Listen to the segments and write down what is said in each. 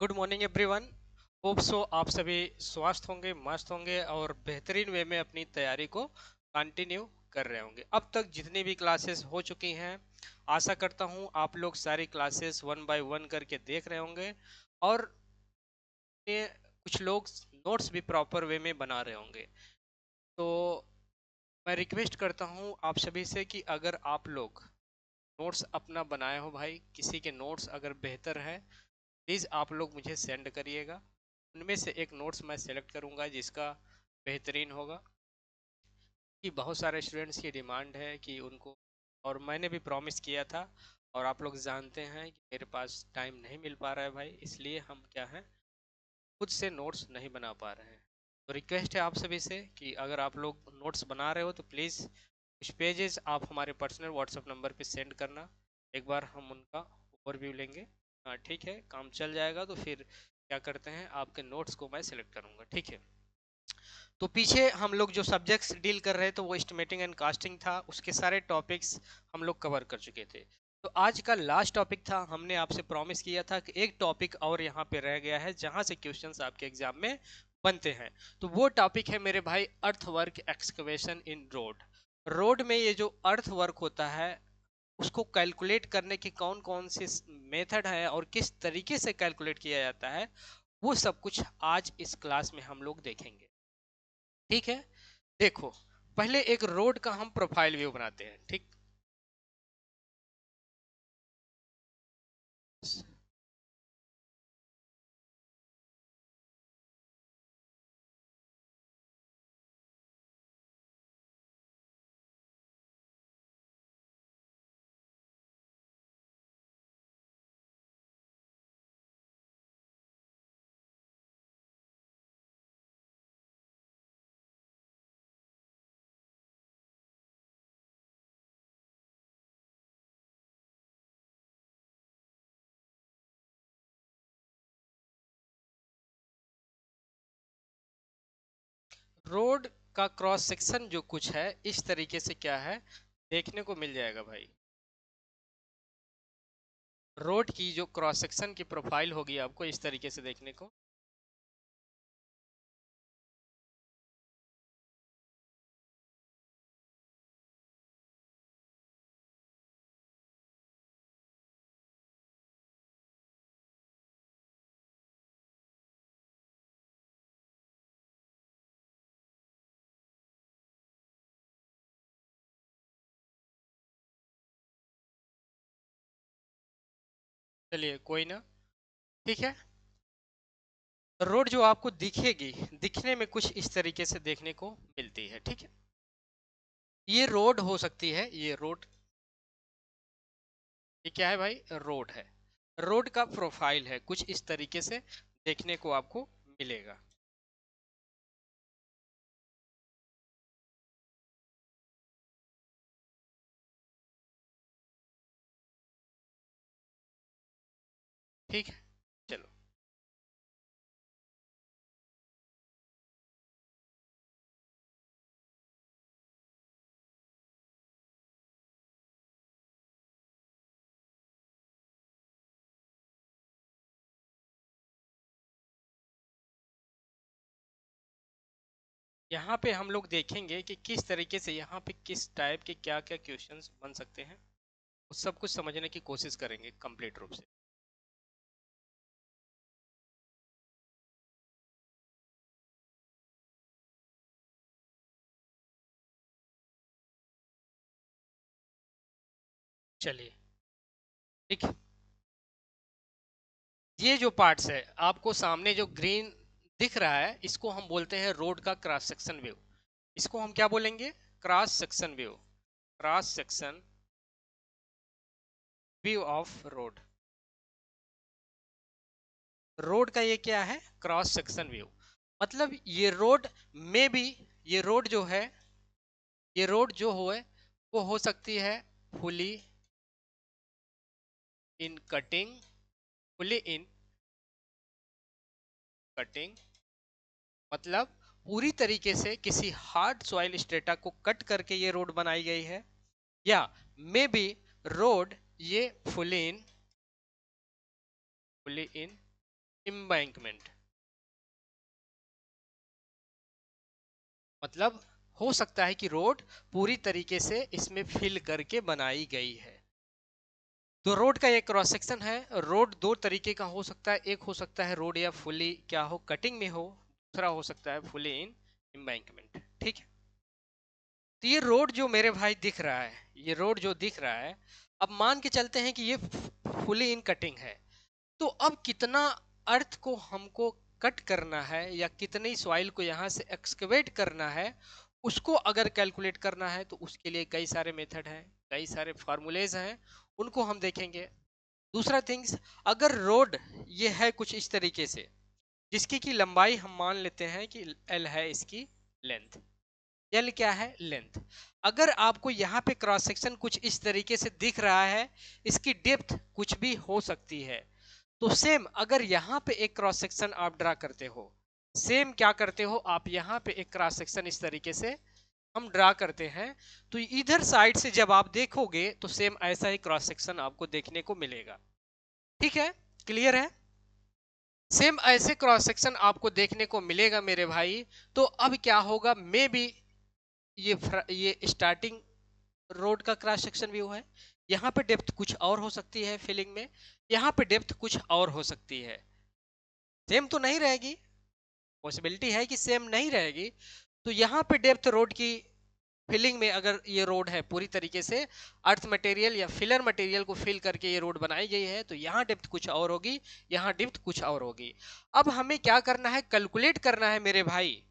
Good morning everyone. Hope so आप सभी स्वस्थ होंगे, मस्त होंगे और बेहतरीन वे में अपनी तैयारी को कंटिन्यू कर रहे होंगे। अब तक जितनी भी क्लासेस हो चुकी हैं, आशा करता हूं आप लोग सारी क्लासेस वन बाय वन करके देख रहे होंगे और ये कुछ लोग नोट्स भी प्रॉपर वे में बना रहे होंगे। तो मैं रिक्वेस्ट करता हूं आप सभी से कि अगर आप लोग नोट्स अपना बनाए हो, भाई किसी के नोट्स अगर बेहतर है, प्लीज़ आप लोग मुझे सेंड करिएगा। उनमें से एक नोट्स मैं सेलेक्ट करूंगा जिसका बेहतरीन होगा, कि बहुत सारे स्टूडेंट्स की डिमांड है कि उनको, और मैंने भी प्रॉमिस किया था, और आप लोग जानते हैं कि मेरे पास टाइम नहीं मिल पा रहा है भाई, इसलिए हम क्या है, खुद से नोट्स नहीं बना पा रहे हैं। तो रिक्वेस्ट है आप सभी से कि अगर आप लोग नोट्स बना रहे हो तो प्लीज़ कुछ पेजेस आप हमारे पर्सनल व्हाट्सएप नंबर पे सेंड करना। एक बार हम उनका ओवरव्यू लेंगे। हाँ ठीक है, काम चल जाएगा तो फिर क्या करते हैं, आपके नोट्स को मैं सिलेक्ट करूँगा, ठीक है। तो पीछे हम लोग जो सब्जेक्ट्स डील कर रहे थे वो एस्टिमेटिंग एंड कास्टिंग था, उसके सारे टॉपिक्स हम लोग कवर कर चुके थे। तो आज का लास्ट टॉपिक था, हमने आपसे प्रॉमिस किया था कि एक टॉपिक और यहाँ पे रह गया है जहाँ से क्वेश्चंस आपके एग्जाम में बनते हैं। तो वो टॉपिक है मेरे भाई, अर्थ वर्क एक्सकवेशन इन रोड। रोड में ये जो अर्थ वर्क होता है उसको कैलकुलेट करने की कौन कौन सी मेथड है और किस तरीके से कैलकुलेट किया जाता है, वो सब कुछ आज इस क्लास में हम लोग देखेंगे, ठीक है। देखो, पहले एक रोड का हम प्रोफाइल व्यू बनाते हैं, ठीक। रोड का क्रॉस सेक्शन जो कुछ है इस तरीके से क्या है, देखने को मिल जाएगा भाई। रोड की जो क्रॉस सेक्शन की प्रोफाइल होगी आपको इस तरीके से देखने को। चलिए कोई ना, ठीक है। रोड जो आपको दिखेगी, दिखने में कुछ इस तरीके से देखने को मिलती है, ठीक है। ये रोड हो सकती है, ये रोड, ये क्या है भाई, रोड है। रोड का प्रोफाइल है कुछ इस तरीके से देखने को आपको मिलेगा। ठीक है, चलो। यहाँ पे हम लोग देखेंगे कि किस तरीके से यहाँ पे किस टाइप के क्या क्या क्वेश्चंस बन सकते हैं, उस सब कुछ समझने की कोशिश करेंगे कंप्लीट रूप से। चलिए, ठीक है। ये जो पार्ट्स है आपको सामने जो ग्रीन दिख रहा है, इसको हम बोलते हैं रोड का क्रॉस सेक्शन व्यू। इसको हम क्या बोलेंगे, cross section view. Cross section view of road. Road का ये क्या है, क्रॉस सेक्शन व्यू। मतलब ये रोड में भी, ये रोड जो है, ये रोड जो हो वो हो सकती है fully in cutting, fully in cutting, मतलब पूरी तरीके से किसी हार्ड सॉइल स्ट्रेटा को कट करके ये रोड बनाई गई है, या मे बी रोड ये फुली इन एम्बैंकमेंट। मतलब हो सकता है कि रोड पूरी तरीके से इसमें फिल करके बनाई गई है। तो रोड का एक क्रॉस सेक्शन है। रोड दो तरीके का हो सकता है, एक हो सकता है रोड या फुली क्या हो, कटिंग में हो, दूसरा हो सकता है फुली इन एम्बैंकमेंट। ठीक है। तो ये रोड जो मेरे भाई दिख रहा है, ये रोड जो दिख रहा है, अब मान के चलते हैं कि ये फुली इन कटिंग है। तो अब कितना अर्थ को हमको कट करना है या कितनी सॉइल को यहाँ से एक्सकवेट करना है, उसको अगर कैलकुलेट करना है तो उसके लिए कई सारे मेथड हैं, कई सारे फार्मूलेज हैं, उनको हम देखेंगे। दूसरा थिंग्स, अगर रोड ये है कुछ इस तरीके से, जिसकी की लंबाई हम मान लेते हैं कि एल है, इसकी लेंथ एल क्या है, लेंथ। अगर आपको यहाँ पे क्रॉस सेक्शन कुछ इस तरीके से दिख रहा है, इसकी डेप्थ कुछ भी हो सकती है। तो सेम अगर यहाँ पे एक क्रॉस सेक्शन आप ड्रा करते हो, सेम क्या करते हो आप, यहाँ पे एक क्रॉस सेक्शन इस तरीके से हम ड्रा करते हैं, तो इधर साइड से जब आप देखोगे तो सेम ऐसा ही क्रॉस सेक्शन आपको देखने को मिलेगा। ठीक है, क्लियर है। सेम ऐसे क्रॉस सेक्शन आपको देखने को मिलेगा मेरे भाई। तो अब क्या होगा, मे बी ये स्टार्टिंग रोड का क्रॉस सेक्शन व्यू है, यहाँ पे डेप्थ कुछ और हो सकती है फिलिंग में, यहाँ पे डेप्थ कुछ और हो सकती है, सेम तो नहीं रहेगी, पॉसिबिलिटी है कि सेम नहीं रहेगी। तो यहाँ पे डेप्थ रोड की फिलिंग में, अगर ये रोड है पूरी तरीके से अर्थ मटेरियल या फिलर मटेरियल को फिल करके ये रोड बनाई गई है, तो यहाँ डेप्थ कुछ और होगी, यहाँ डेप्थ कुछ और होगी। अब हमें क्या करना है, कैलकुलेट करना है मेरे भाई,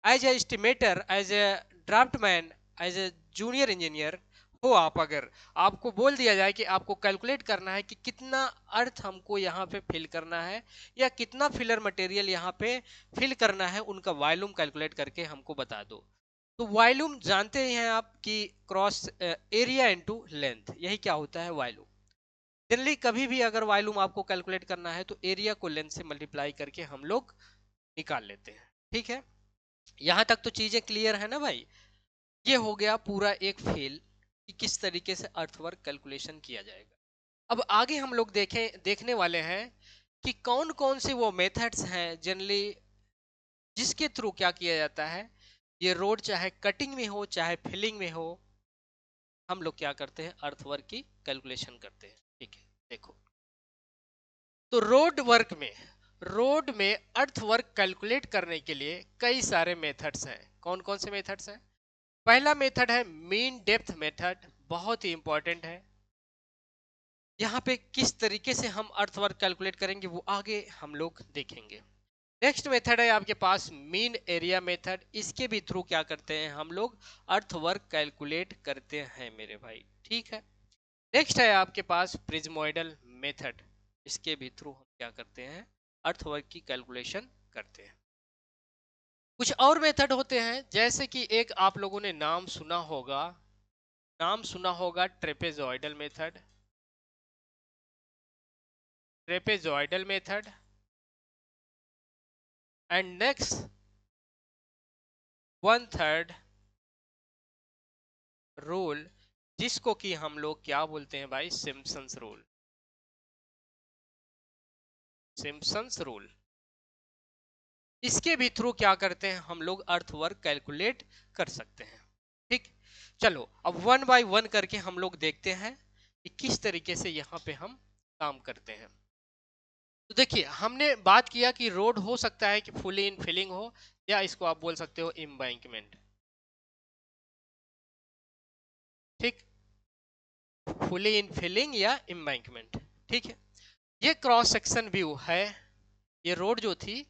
as a estimator, as a draftman, as a junior engineer हो आप, अगर आपको बोल दिया जाए कि आपको कैलकुलेट करना है कि कितना अर्थ हमको यहाँ पे फिल करना है या कितना फिलर मटेरियल यहाँ पे फिल करना है, उनका वॉल्यूम कैलकुलेट करके हमको बता दो। तो वॉल्यूम जानते ही हैं आप कि क्रॉस एरिया इनटू लेंथ, यही क्या होता है वॉल्यूम। जनरली कभी भी अगर वॉल्यूम आपको कैलकुलेट करना है तो एरिया को लेंथ से मल्टीप्लाई करके हम लोग निकाल लेते हैं। ठीक है, यहां तक तो चीजें क्लियर है ना भाई। ये हो गया पूरा एक फेल कि किस तरीके से अर्थवर्क कैलकुलेशन किया जाएगा। अब आगे हम लोग देखने वाले हैं कि कौन कौन से वो मेथड्स हैं जनरली जिसके थ्रू क्या किया जाता है, ये रोड चाहे कटिंग में हो चाहे फिलिंग में हो, हम लोग क्या करते हैं, अर्थवर्क की कैलकुलेशन करते हैं। ठीक है, देखो, तो रोड में अर्थ वर्क कैलकुलेट करने के लिए कई सारे मेथड्स हैं। कौन कौन से मेथड्स हैं? पहला मेथड है मीन डेप्थ मेथड, बहुत ही इंपॉर्टेंट है। यहाँ पे किस तरीके से हम अर्थ वर्क कैलकुलेट करेंगे वो आगे हम लोग देखेंगे। नेक्स्ट मेथड है आपके पास मीन एरिया मेथड, इसके भी थ्रू क्या करते हैं हम लोग, अर्थ वर्क कैलकुलेट करते हैं मेरे भाई। ठीक है, नेक्स्ट है आपके पास प्रिज्मोइडल मेथड, इसके भी थ्रू हम क्या करते हैं, अर्थवर्क की कैलकुलेशन करते हैं। कुछ और मेथड होते हैं, जैसे कि एक आप लोगों ने नाम सुना होगा trapezoidal method, trapezoidal method. And next one third rule, जिसको कि हम लोग क्या बोलते हैं भाई, सिम्पसन्स रूल, सिम्पसन्स रूल। इसके भी थ्रू क्या करते हैं हम लोग, अर्थवर्क कैलकुलेट कर सकते हैं। ठीक, चलो अब वन बाय वन करके हम लोग देखते हैं कि किस तरीके से यहाँ पे हम काम करते हैं। तो देखिए, हमने बात किया कि रोड हो सकता है कि फुली इन फिलिंग हो, या इसको आप बोल सकते हो एम्बैंकमेंट। ठीक, फुली इन फिलिंग या एम्बैंकमेंट। ठीक है, ये क्रॉस सेक्शन व्यू है, ये रोड जो थी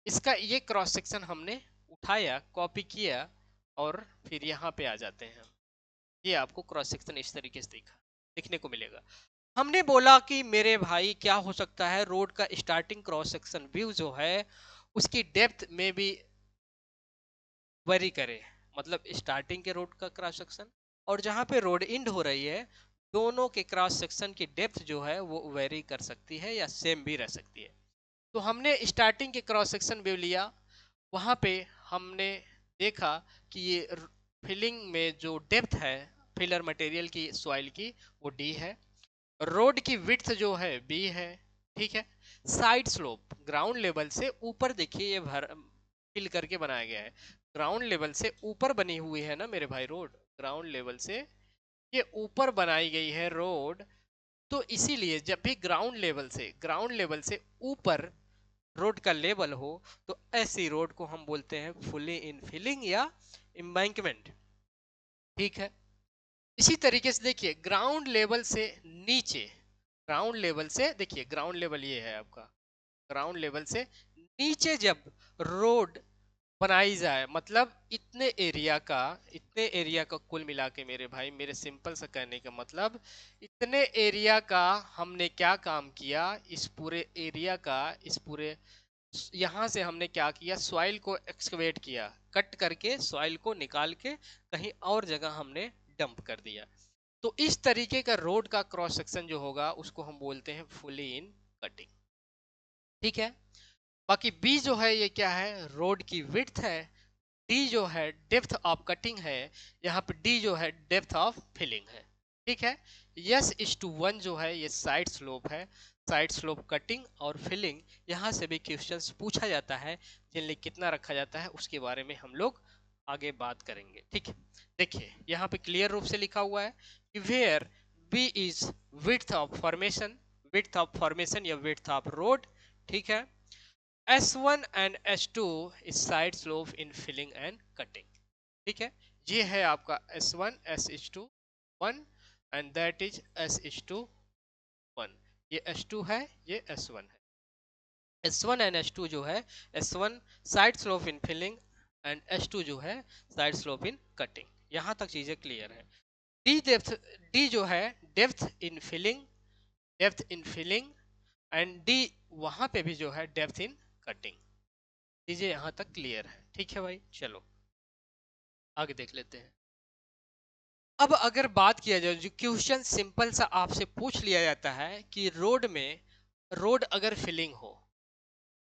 इसका ये क्रॉस सेक्शन हमने उठाया, कॉपी किया, और फिर यहाँ पे आ जाते हैं। ये आपको क्रॉस सेक्शन इस तरीके से देखने को मिलेगा। हमने बोला कि मेरे भाई क्या हो सकता है, रोड का स्टार्टिंग क्रॉस सेक्शन व्यू जो है उसकी डेप्थ में भी वेरी करे, मतलब स्टार्टिंग के रोड का क्रॉस सेक्शन और जहां पे रोड एंड हो रही है, दोनों के क्रॉस सेक्शन की डेप्थ जो है वो वेरी कर सकती है या सेम भी रह सकती है। तो हमने स्टार्टिंग के क्रॉस सेक्शन व्यू लिया, वहां पे हमने देखा कि ये फिलिंग में जो डेप्थ है फिलर मटेरियल की, सॉइल की, वो डी है। रोड की विड्थ जो है बी है, ठीक है। साइड स्लोप ग्राउंड लेवल से ऊपर, देखिए ये भर फिल करके बनाया गया है। ग्राउंड लेवल से ऊपर बनी हुई है ना मेरे भाई रोड, ग्राउंड लेवल से ये ऊपर बनाई गई है रोड। तो इसीलिए जब भी ग्राउंड लेवल से ऊपर रोड का लेवल हो, तो ऐसी रोड को हम बोलते हैं फुली इन फिलिंग या एम्बैंकमेंट। ठीक है। इसी तरीके से देखिए ग्राउंड लेवल से नीचे, ग्राउंड लेवल से देखिए ग्राउंड लेवल ये है आपका, ग्राउंड लेवल से नीचे जब रोड बनाई जाए, मतलब इतने एरिया का कुल मिला के मेरे भाई, मेरे सिंपल सा कहने का मतलब, इतने एरिया का हमने क्या काम किया, इस पूरे एरिया का, इस पूरे यहाँ से हमने क्या किया, सॉइल को एक्सकवेट किया, कट करके सॉइल को निकाल के कहीं और जगह हमने डंप कर दिया। तो इस तरीके का रोड का क्रॉस सेक्शन जो होगा उसको हम बोलते हैं फुली इन कटिंग। ठीक है। बाकी बी जो है ये क्या है, रोड की विड्थ है। डी जो है डेप्थ ऑफ कटिंग है। यहाँ पे डी जो है डेप्थ ऑफ फिलिंग है। ठीक है। यस इज टू वन जो है ये साइड स्लोप है। साइड स्लोप कटिंग और फिलिंग, यहाँ से भी क्वेश्चंस पूछा जाता है, जिनमें कितना रखा जाता है उसके बारे में हम लोग आगे बात करेंगे। ठीक है। देखिए यहाँ पे क्लियर रूप से लिखा हुआ है कि where B is width of formation, width of formation या विड्थ ऑफ रोड। ठीक है। S1 and S2 is side slope in filling and cutting. ठीक है। ये है आपका S1 S is to 1 and that is S is to 1। ये S2 है, ये S1 है। S1 and S2 जो है, S1 side slope in filling and S2 जो है साइड स्लोप इन कटिंग। यहां तक चीजें क्लियर है। डी डेप्थ, डी जो है depth in filling, depth in filling and D वहां पे भी जो है डेप्थ इन कटिंग। चीजें यहाँ तक क्लियर है। ठीक है भाई, चलो आगे देख लेते हैं। अब अगर बात किया जाए, जो क्वेश्चन सिंपल सा आपसे पूछ लिया जाता है कि रोड में, रोड अगर फिलिंग हो,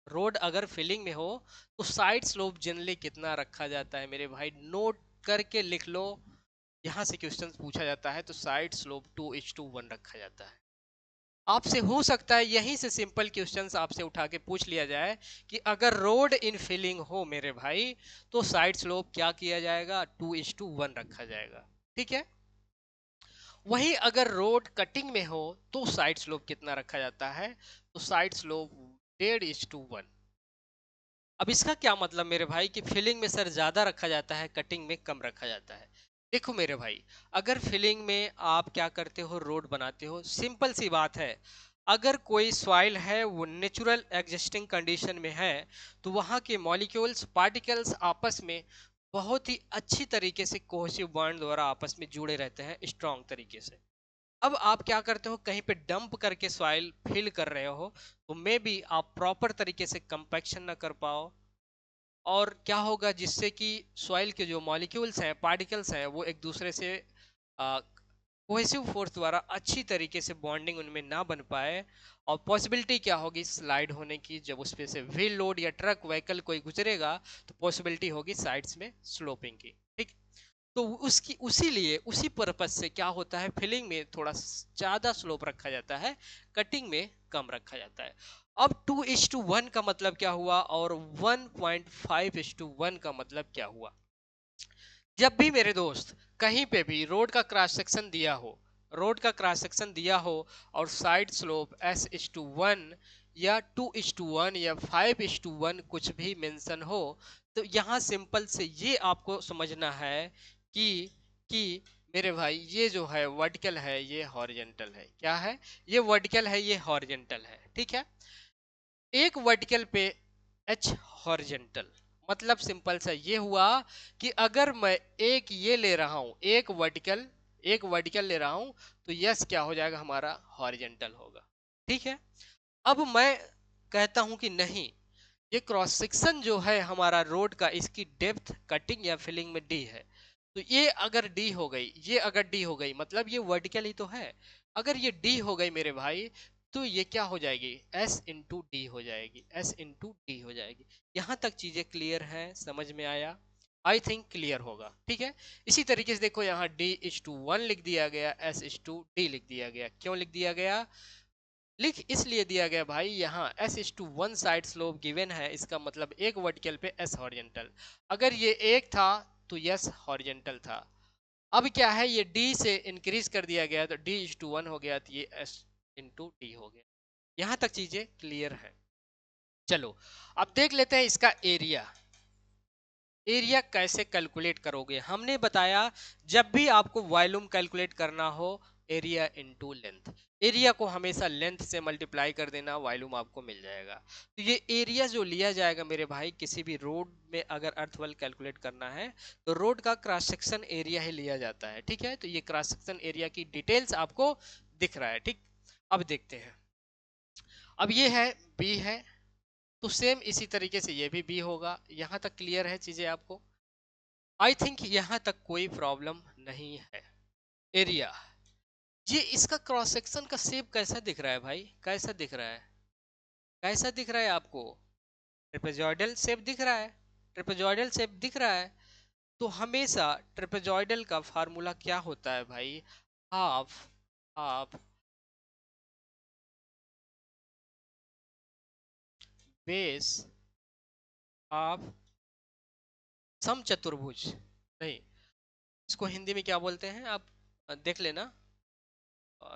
रोड अगर फिलिंग में हो तो साइड स्लोप जनरली कितना रखा जाता है मेरे भाई, नोट करके लिख लो। यहाँ से क्वेश्चन पूछा जाता है तो साइड स्लोप 2:1 रखा जाता है। आपसे हो सकता है यहीं से सिंपल क्वेश्चंस आपसे उठा के पूछ लिया जाए कि अगर रोड इन फिलिंग हो मेरे भाई तो साइड स्लोप क्या किया जाएगा, 2:1 रखा जाएगा। ठीक है। वहीं अगर रोड कटिंग में हो तो साइड स्लोप कितना रखा जाता है, तो साइड स्लोप 1.5:1। अब इसका क्या मतलब मेरे भाई कि फिलिंग में सर ज्यादा रखा जाता है, कटिंग में कम रखा जाता है। देखो मेरे भाई, अगर फिलिंग में आप क्या करते हो, रोड बनाते हो, सिंपल सी बात है, अगर कोई सॉइल है वो नेचुरल एग्जिस्टिंग कंडीशन में है, तो वहाँ के मॉलिक्यूल्स पार्टिकल्स आपस में बहुत ही अच्छी तरीके से कोहेसिव बॉन्ड द्वारा आपस में जुड़े रहते हैं स्ट्रॉन्ग तरीके से। अब आप क्या करते हो, कहीं पे डंप करके सॉइल फिल कर रहे हो तो मे बी आप प्रॉपर तरीके से कंपैक्शन ना कर पाओ, और क्या होगा जिससे कि सॉइल के जो मॉलिक्यूल्स हैं, पार्टिकल्स हैं, वो एक दूसरे से कोहेसिव फोर्स द्वारा अच्छी तरीके से बॉन्डिंग उनमें ना बन पाए, और पॉसिबिलिटी क्या होगी स्लाइड होने की, जब उस पे से व्हील लोड या ट्रक व्हीकल कोई गुजरेगा तो पॉसिबिलिटी होगी साइड्स में स्लोपिंग की। ठीक। तो उसकी उसी लिए उसी पर्पज से क्या होता है, फिलिंग में थोड़ा ज्यादा स्लोप रखा जाता है, कटिंग में कम रखा जाता है। अब 2:1 का मतलब क्या हुआ और 1.5:1 का मतलब क्या हुआ। जब भी मेरे दोस्त कहीं पे भी रोड का क्रॉस सेक्शन दिया हो, रोड का क्रॉस सेक्शन दिया हो और साइड स्लोप S:1 या 2:1 या 5:1 कुछ भी मेंशन हो, तो यहाँ सिंपल से ये आपको समझना है कि कि मेरे भाई ये जो है वर्टिकल है, ये हॉरिजेंटल है। क्या है, ये वर्टिकल है, ये हॉरिजेंटल है। ठीक है। एक वर्टिकल पे एच हॉरिजेंटल, मतलब सिंपल सा ये हुआ कि अगर मैं एक ये ले रहा हूं, एक वर्टिकल ले रहा हूं, तो यस क्या हो जाएगा हमारा, हॉरिजेंटल होगा। ठीक है। अब मैं कहता हूं कि नहीं, ये क्रॉस सेक्शन जो है हमारा रोड का, इसकी डेप्थ कटिंग या फिलिंग में डी है, तो ये अगर डी हो गई, ये अगर डी हो गई, मतलब ये वर्टिकल ही तो है। अगर ये डी हो गई मेरे भाई, तो ये क्या हो जाएगी, एस इंटू डी हो जाएगी, एस इंटू डी हो जाएगी। यहां तक चीजें क्लियर है, समझ में आया, आई थिंक क्लियर होगा। ठीक है। इसी तरीके से देखो यहाँ D:1 लिख दिया गया, S:2 D लिख दिया गया। क्यों लिख दिया गया, लिख इसलिए दिया गया भाई, यहाँ s is two one side slope given है, इसका मतलब एक वर्टिकल पे s हॉरिजेंटल। अगर ये एक था तो s हॉरिजेंटल था। अब क्या है, ये d से इंक्रीज कर दिया गया तो d इज टू वन हो गया, तो ये s इंटू डी हो गया। यहाँ तक चीजें क्लियर है। चलो अब देख लेते हैं इसका एरिया। एरिया कैसे कैलकुलेट करोगे, हमने बताया जब भी आपको वॉल्यूम कैलकुलेट करना हो, एरिया इनटू लेंथ। एरिया को हमेशा लेंथ से मल्टीप्लाई कर देना, वॉल्यूम आपको मिल जाएगा। तो ये एरिया जो लिया जाएगा मेरे भाई, किसी भी रोड में अगर अर्थवल कैलकुलेट करना है तो रोड का क्रॉस सेक्शन एरिया ही लिया जाता है, ठीक है। तो ये क्रॉस सेक्शन एरिया की डिटेल्स आपको दिख रहा है, ठीक। अब देखते हैं, अब ये है बी है, तो सेम इसी तरीके से ये भी बी होगा। यहां तक क्लियर है चीजें आपको? आई थिंक यहां तक कोई प्रॉब्लम नहीं है। एरिया, ये इसका क्रॉस सेक्शन का शेप कैसा दिख रहा है भाई, कैसा दिख रहा है, कैसा दिख रहा है आपको? ट्रेपेजॉइडल शेप दिख रहा है, ट्रेपेजॉइडल शेप दिख रहा है। तो हमेशा ट्रेपेजॉइडल का फार्मूला क्या होता है भाई? Half half base half sum चतुर्भुज। नहीं, इसको हिंदी में क्या बोलते हैं आप देख लेना,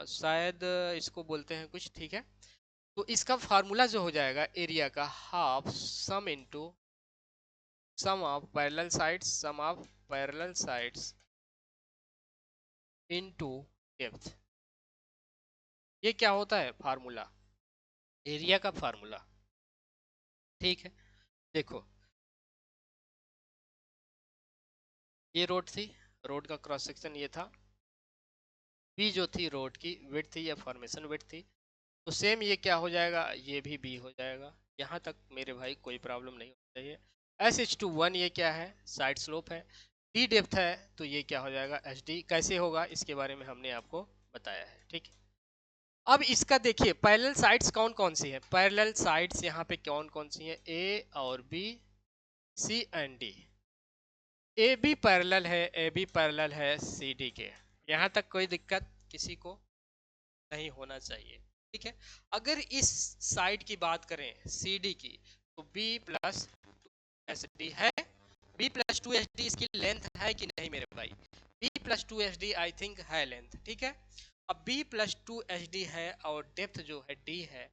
शायद इसको बोलते हैं कुछ, ठीक है। तो इसका फार्मूला जो हो जाएगा एरिया का, half sum into sum of parallel sides, sum of parallel sides into depth. ये क्या होता है फार्मूला? एरिया का फार्मूला, ठीक है। देखो, ये रोड थी, रोड का क्रॉस सेक्शन ये था, बी जो थी रोड की विड्थ थी या फॉर्मेशन विड्थ थी। तो सेम ये क्या हो जाएगा, ये भी बी हो जाएगा। यहाँ तक मेरे भाई कोई प्रॉब्लम नहीं होनी चाहिए। एस एच टू वन ये क्या है, साइड स्लोप है। डी डेप्थ है, तो ये क्या हो जाएगा, एच डी। कैसे होगा इसके बारे में हमने आपको बताया है, ठीक है। अब इसका देखिए पैरेलल साइड्स कौन कौन सी है, पैरेलल साइड्स यहाँ पे कौन कौन सी है, ए और B, C and D. A B parallel है, ए बी पैरेलल है सी डी के। यहाँ तक कोई दिक्कत किसी को नहीं होना चाहिए, ठीक है। अगर इस साइड की बात करें सी डी की, तो बी प्लस एच डी है। B plus two H D इसकी लेंथ है कि नहीं मेरे भाई? B plus two H D I think है लेंथ, ठीक है। अब B plus two H D है और डेप्थ जो है डी है।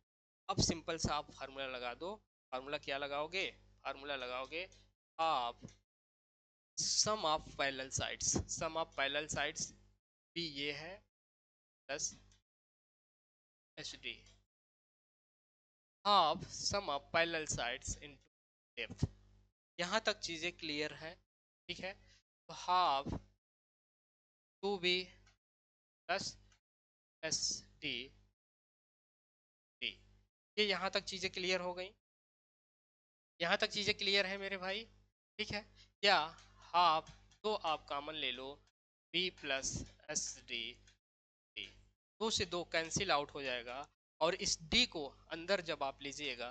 अब सिंपल सा आप फार्मूला लगा दो। फार्मूला क्या लगाओगे? फार्मूला लगाओगे आप sum of parallel sides, sum of parallel sides B ये है plus H D, half sum of parallel sides into depth. यहाँ तक चीजें क्लियर है, ठीक है। तो half two B plus S D D, ये यहाँ तक चीजें क्लियर हो गई। यहाँ तक चीजें क्लियर है मेरे भाई, ठीक है। या हाफ, तो आप कॉमन ले लो, B plus S D D, दो से दो कैंसिल आउट हो जाएगा। और इस डी को अंदर जब आप लीजिएगा,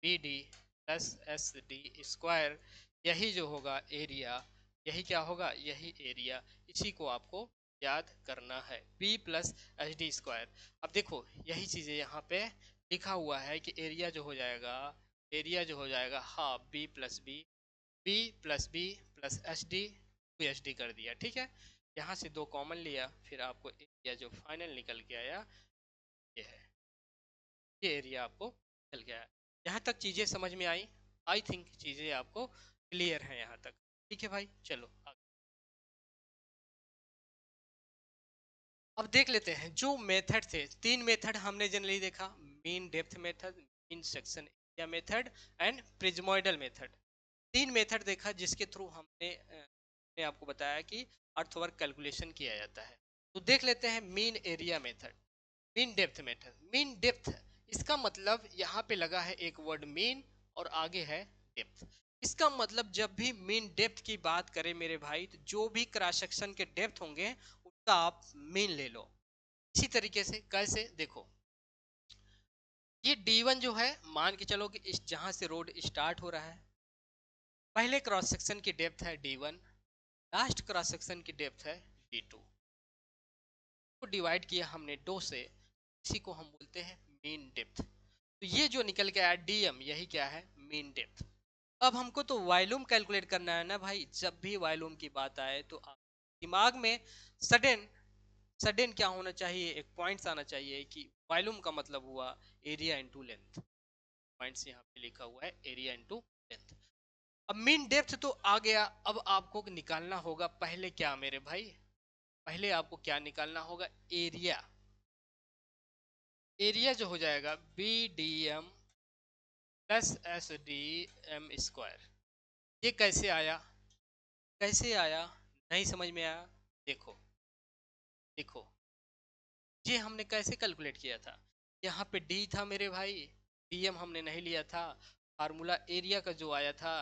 B D plus S D square, यही जो होगा एरिया, यही क्या होगा, यही एरिया। इसी को आपको याद करना है, B plus H D square. अब देखो यही चीजें यहाँ पे लिखा हुआ है कि एरिया जो हो जाएगा, एरिया जो हो जाएगा half B plus B, B plus B plus H D, two H D कर दिया, ठीक है। यहाँ से दो कॉमन लिया, फिर आपको एरिया जो फाइनल निकल के आया ये है, ये एरिया आपको निकल गया। यहाँ तक चीजें समझ में आई? आई थिंक चीजें आपको क्लियर हैं यहाँ तक, ठीक है भाई। चलो आगे। अब देख लेते हैं जो मेथड थे, तीन मेथड हमने जनरली देखा, mean depth method, mean section area method and prismoidal method. तीन मेथड देखा जिसके थ्रू ने आपको बताया कि अर्थवर्क कैलकुलेशन किया जाता है। तो देख लेते हैं mean area method, mean depth method. Mean depth, इसका मतलब यहाँ पे लगा है एक वर्ड मीन और आगे है डेप्थ। इसका मतलब जब भी मीन डेप्थ की बात करें मेरे भाई, तो जो भी क्रॉस सेक्शन के डेप्थ होंगे उनका आप मीन ले लो। इसी तरीके से कैसे, देखो ये D1 जो है, मान के चलो कि इस जहां से रोड स्टार्ट हो रहा है, पहले क्रॉस सेक्शन की डेप्थ है D1, लास्ट क्रॉस सेक्शन की डेप्थ है D2। को डिवाइड किया हमने 2 से, इसी को हम बोलते हैं मीन डेप्थ। तो ये जो निकल के आया डीएम, यही क्या है, मीन डेप्थ। अब हमको तो वॉल्यूम कैलकुलेट करना है ना भाई। जब भी वॉल्यूम की बात आए तो आप दिमाग में सडन सडन क्या होना चाहिए, एक पॉइंट्स आना चाहिए कि वॉल्यूम का मतलब हुआ एरिया इनटू लेंथ। पॉइंट्स यहाँ पे लिखा हुआ है एरिया इनटू लेंथ। अब मीन डेप्थ तो आ गया, अब आपको निकालना होगा पहले क्या मेरे भाई, पहले आपको क्या निकालना होगा, एरिया। एरिया जो हो जाएगा B D M plus S D M square. ये कैसे आया, कैसे आया, नहीं समझ में आया। देखो देखो, ये हमने कैसे कैलकुलेट किया था, यहाँ पे डी था मेरे भाई, डीएम हमने नहीं लिया था। फार्मूला एरिया का जो आया था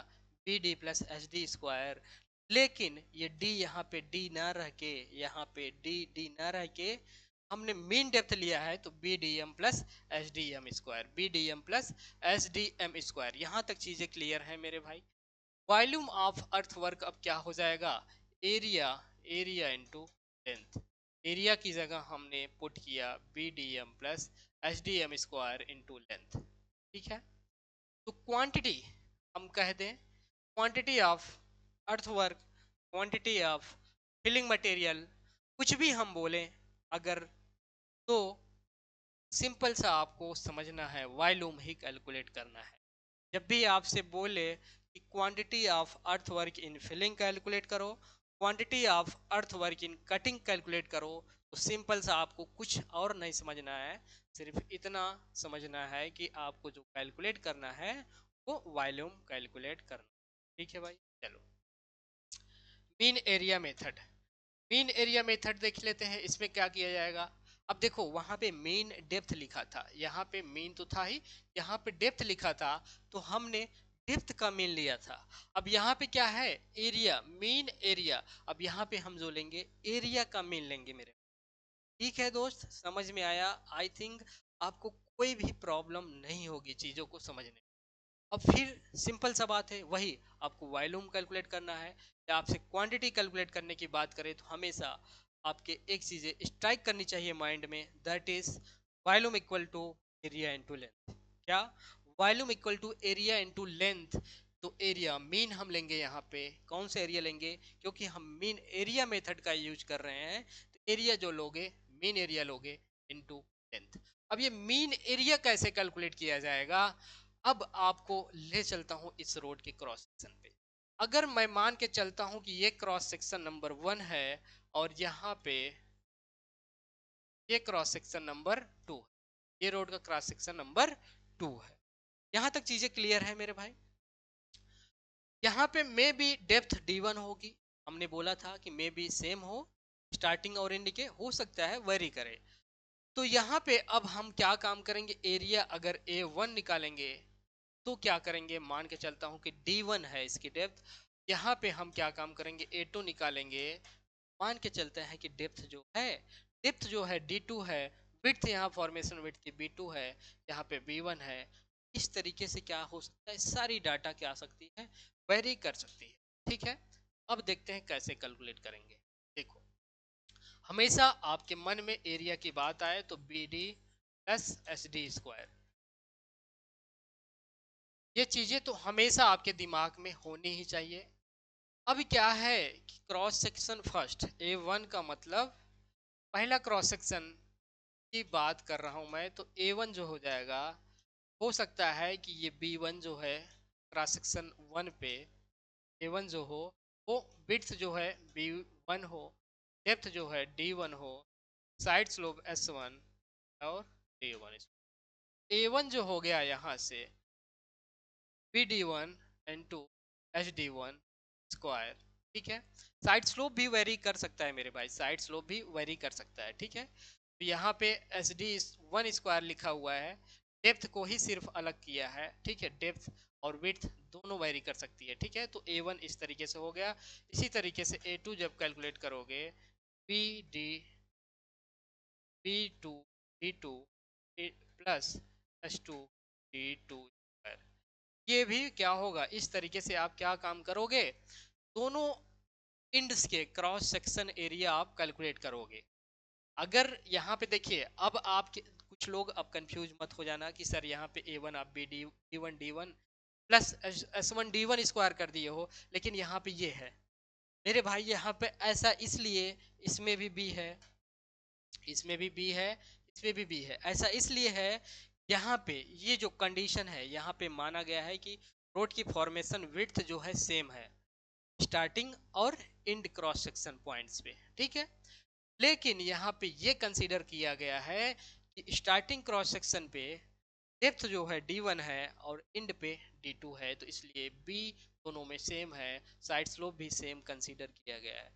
B D plus H D square. लेकिन ये डी यहाँ पे डी ना रह के, यहाँ पे डी डी ना रह के हमने मीन डेप्थ लिया है, तो B D M plus H D M square, B D M plus H D M square. यहाँ तक चीजें क्लियर है मेरे भाई। वॉल्यूम ऑफ अर्थ वर्क अब क्या हो जाएगा, area, area into length. Area की जगह हमने पुट किया B D M plus H D M square into length. ठीक है, तो क्वांटिटी हम कह दें, quantity of earth work, quantity of filling material, कुछ भी हम बोलें अगर, तो सिंपल सा आपको समझना है, वॉल्यूम ही कैलकुलेट करना है। जब भी आपसे बोले कि quantity of earth work in filling calculate करो, quantity of earth work in cutting calculate करो, तो सिंपल सा आपको कुछ और नहीं समझना है, सिर्फ इतना समझना है कि आपको जो कैलकुलेट करना है वो वॉल्यूम कैलकुलेट करना। ठीक है भाई, चलो mean area method. Mean area method देख लेते हैं, इसमें क्या किया जाएगा। अब देखो वहां पे मीन डेप्थ लिखा था, यहाँ पे मीन तो था ही, यहाँ पे डेप्थ लिखा था, तो हमने डेप्थ का मीन लिया था। अब यहाँ पे क्या है, एरिया, मीन एरिया। अब यहाँ पे हम जो लेंगे एरिया का मीन लेंगे मेरे। ठीक है दोस्त, समझ में आया। आई थिंक आपको कोई भी प्रॉब्लम नहीं होगी चीजों को समझने। अब फिर सिंपल सा बात है, वही आपको वॉल्यूम कैलकुलेट करना है या आपसे क्वांटिटी कैलकुलेट करने की बात करें तो हमेशा आपके एक चीज़ स्ट्राइक करनी चाहिए माइंड में, that is volume equal to area into length. क्या, volume equal to area into length. तो एरिया मीन हम लेंगे यहाँ पे, कौन सा एरिया लेंगे, क्योंकि हम मीन एरिया मेथड का यूज कर रहे हैं, तो एरिया जो लोगे मीन एरिया लोगे इनटू लेंथ। अब ये मीन एरिया कैसे कैलकुलेट किया जाएगा, अब आपको ले चलता हूं इस रोड के क्रॉस सेक्शन पे। अगर मैं मान के चलता हूं कि ये क्रॉस सेक्शन नंबर 1 है और यहाँ पे ये क्रॉस सेक्शन नंबर 2, ये रोड का क्रॉस सेक्शन नंबर 2 है। यहां तक चीजें क्लियर है मेरे भाई। यहाँ पे मे बी डेप्थ D1 होगी, हमने बोला था कि मे बी सेम हो, स्टार्टिंग और एंड के, हो सकता है वेरी करे। तो यहाँ पे अब हम क्या काम करेंगे, एरिया अगर A1 निकालेंगे तो क्या करेंगे, मान के चलता हूं कि D1 है इसकी डेप्थ, यहाँ पे हम क्या काम करेंगे, A2 निकालेंगे। मान के चलते हैं कि डेप्थ जो है D2 है, विड्थ यहाँ फॉर्मेशन विड्थ की B2 है, यहाँ पे B1 है। इस तरीके से क्या हो सकता है, सारी डाटा क्या आ सकती है, वेरी कर सकती है। ठीक है, अब देखते हैं कैसे कैलकुलेट करेंगे। देखो, हमेशा आपके मन में एरिया की बात आए तो B D plus S D square, ये चीजें तो हमेशा आपके दिमाग में होनी ही चाहिए। अब क्या है कि क्रॉस सेक्शन फर्स्ट, A1 का मतलब पहला क्रॉस सेक्शन की बात कर रहा हूं मैं, तो A1 जो हो जाएगा, हो सकता है कि ये B1 जो है क्रॉस सेक्शन 1 पे A1 जो हो, वो विड्थ जो है B1 हो, डेप्थ जो है D1 हो, साइड स्लोप S1 और D1। A1 जो हो गया यहाँ से BD1 इंटू HD1 स्क्वायर। ठीक है, साइड स्लोप भी वेरी कर सकता है मेरे भाई, साइड स्लोप भी वेरी कर सकता है। ठीक है, तो यहाँ पे SD1 स्क्वायर लिखा हुआ है, डेप्थ को ही सिर्फ अलग किया है। ठीक है, डेप्थ और विड्थ दोनों वेरी कर सकती है। ठीक है, तो A1 इस तरीके से हो गया। इसी तरीके से A2 जब कैलकुलेट करोगे, B2 D2 plus S2 D2 square, ये भी क्या होगा, इस तरीके से आप क्या काम करोगे, दोनों इंड्स के क्रॉस सेक्शन एरिया आप कैलकुलेट करोगे। अगर यहाँ पे देखिए, अब आप कुछ लोग अब कंफ्यूज मत हो जाना कि सर यहाँ पे ए वन आप D one plus S one D one square कर दिए हो, लेकिन यहाँ पे ये है मेरे भाई, यहाँ पे ऐसा इसलिए, इसमें भी बी है, इसमें भी बी है, इसमें भी बी है, ऐसा इसलिए है यहाँ पे ये जो कंडीशन है, यहाँ पे माना गया है कि रोड की फॉर्मेशन विड्थ जो है सेम है स्टार्टिंग और इंड क्रॉस सेक्शन पॉइंट्स पे, ठीक है। लेकिन यहाँ पे ये कंसीडर किया गया है कि स्टार्टिंग क्रॉस सेक्शन पे डेप्थ जो है D1 है और इंड पे D2 है, तो इसलिए B दोनों में सेम है, साइड स्लोप भी सेम कंसीडर किया गया है।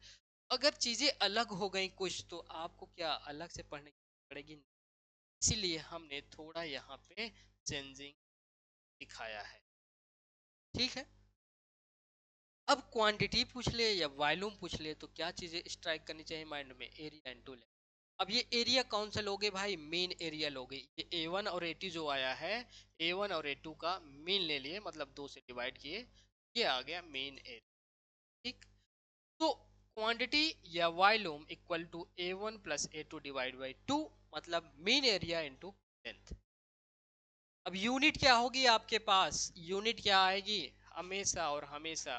अगर चीजें अलग हो गई कुछ तो आपको क्या अलग से पढ़ने की पड़ेगी, इसीलिए हमने थोड़ा यहाँ पे चेंजिंग दिखाया है, ठीक है। अब क्वांटिटी पूछ ले या वॉल्यूम पूछ ले तो क्या चीजें स्ट्राइक करनी चाहिए माइंड में, एरिया एंड टू लेंथ। अब ये एरिया कौन सा लोगे भाई, मेन एरिया लोगे। ये A1 और A2 जो आया है, A1 और A2 का मीन ले लिए, मतलब दो से डिवाइड किए, ये आ गया मेन एरिया, ठीक। तो क्वांटिटी या volume equal to A1 plus A2 divide by 2, मतलब मीन एरिया इनटू लेंथ। अब यूनिट क्या होगी आपके पास, यूनिट क्या आएगी, हमेशा और हमेशा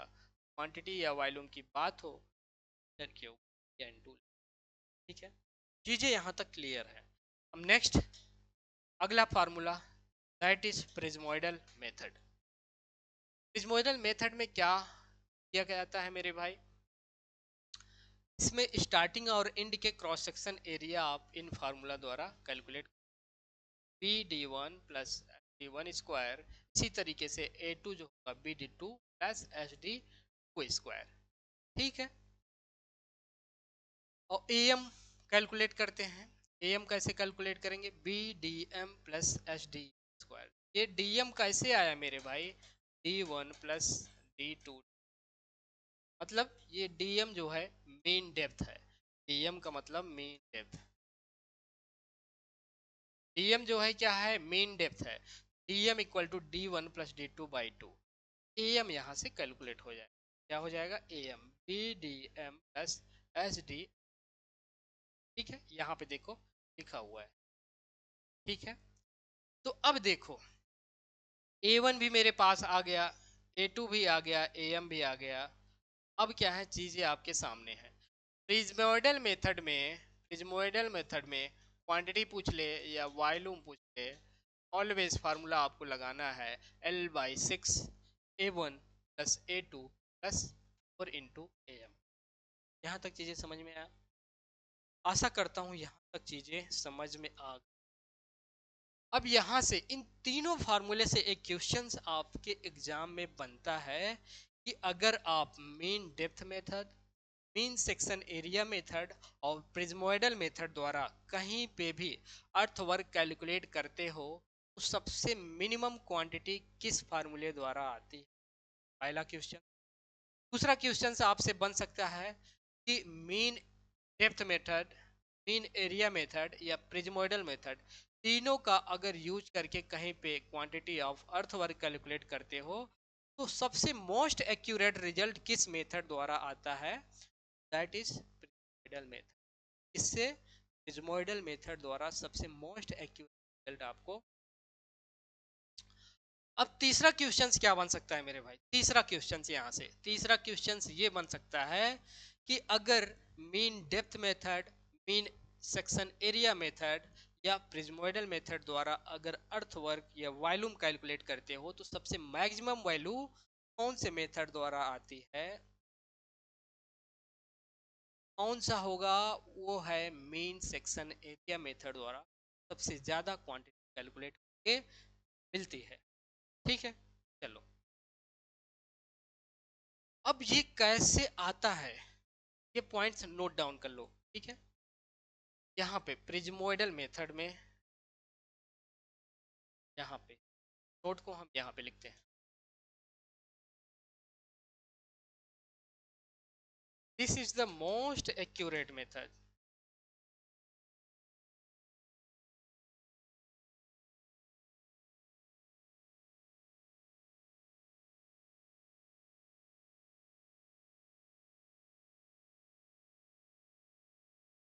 क्वांटिटी या वॉल्यूम की बात हो, ठीक है। चीजें यहां तक क्लियर है। अब नेक्स्ट अगला formula, that is prismoidal method. Prismoidal method में क्या किया जाता है मेरे भाई, इसमें स्टार्टिंग और एंड के क्रॉस सेक्शन एरिया आप इन फार्मूला द्वारा calculate, B D one plus D one square, इसी तरीके से ए टू जो होगा B D two plus H D two square, ठीक है। और ए एम कैलकुलेट करते हैं, ए एम कैसे कैलकुलेट करेंगे, B D M plus H D square. ये डी एम कैसे आया मेरे भाई, D one plus D two, मतलब ये डी एम जो है मीन डेप्थ है, डी एम का मतलब मीन डेप्थ, डी एम जो है क्या है, मीन डेप्थ है। D M equal to D one plus D two by two, A M यहाँ से कैलकुलेट हो जाएगा, क्या हो जाएगा, A M B D M plus H D, ठीक है। यहाँ पे देखो लिखा हुआ है, ठीक है। तो अब देखो A1 भी मेरे पास आ गया, A2 भी आ गया, AM भी आ गया। अब क्या है, चीजें आपके सामने है। प्रिज्मोइडल मेथड में, प्रिज्मोइडल मेथड में क्वांटिटी पूछ ले या वॉल्यूम पूछ ले, ऑलवेज फार्मूला आपको लगाना है L/6 A1 plus A2 plus 4 into AM। यहाँ तक चीजें समझ में आया, आशा करता हूँ यहाँ तक चीजें समझ में आ। अब यहाँ से इन तीनों फार्मूले से एक क्वेश्चन आपके एग्जाम में बनता है कि अगर आप mean depth method, mean section area method और प्रिज्मोइडल मेथड द्वारा कहीं पे भी अर्थ वर्क कैलकुलेट करते हो तो सबसे मिनिमम क्वांटिटी किस फार्मूले द्वारा आती है, पहला क्वेश्चन। दूसरा क्वेश्चन आपसे बन सकता है कि mean depth method, mean area method या प्रिज्मोइडल मेथड, तीनों का अगर यूज करके कहीं पे quantity of earth work calculate करते हो तो सबसे मोस्ट एक्यूरेट रिजल्ट किस मेथड द्वारा आता है, दैट इज प्रिज्मोइडल मेथड। इससे प्रिज्मोइडल मेथड द्वारा सबसे मोस्ट एक्यूरेट रिजल्ट आपको। अब तीसरा क्वेश्चन क्या बन सकता है मेरे भाई, तीसरा क्वेश्चन यहाँ से तीसरा क्वेश्चन ये बन सकता है कि अगर mean depth method, mean section area method या प्रिज्मोइडल मेथड द्वारा अगर अर्थ वर्क या वॉल्यूम कैलकुलेट करते हो तो सबसे मैक्सिमम वैल्यू कौन से मेथड द्वारा आती है, कौन सा होगा, वो है मीन सेक्शन एरिया मेथड द्वारा सबसे ज्यादा क्वांटिटी कैलकुलेट करके मिलती है, ठीक है। चलो अब ये कैसे आता है, ये पॉइंट्स नोट डाउन कर लो, ठीक है। यहाँ पे प्रिज्मोइडल मेथड में, यहाँ पे नोट को हम यहाँ पे लिखते हैं, this is the most accurate method,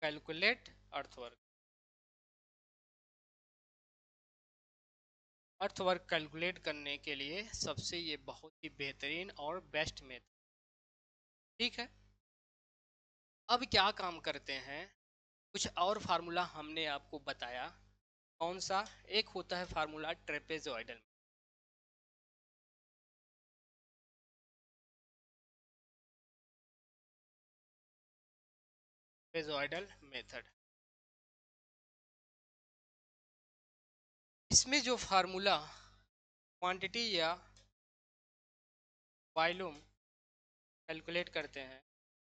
calculate earthwork. Earthwork calculate करने के लिए सबसे ये बहुत ही बेहतरीन और बेस्ट मेथड। ठीक है, अब क्या काम करते हैं, कुछ और फार्मूला हमने आपको बताया। कौन सा? एक होता है फार्मूला ट्रेपेजॉइडल। ट्रेपेजॉइडल मेथड, इसमें जो फार्मूला क्वांटिटी या वॉल्यूम कैलकुलेट करते हैं,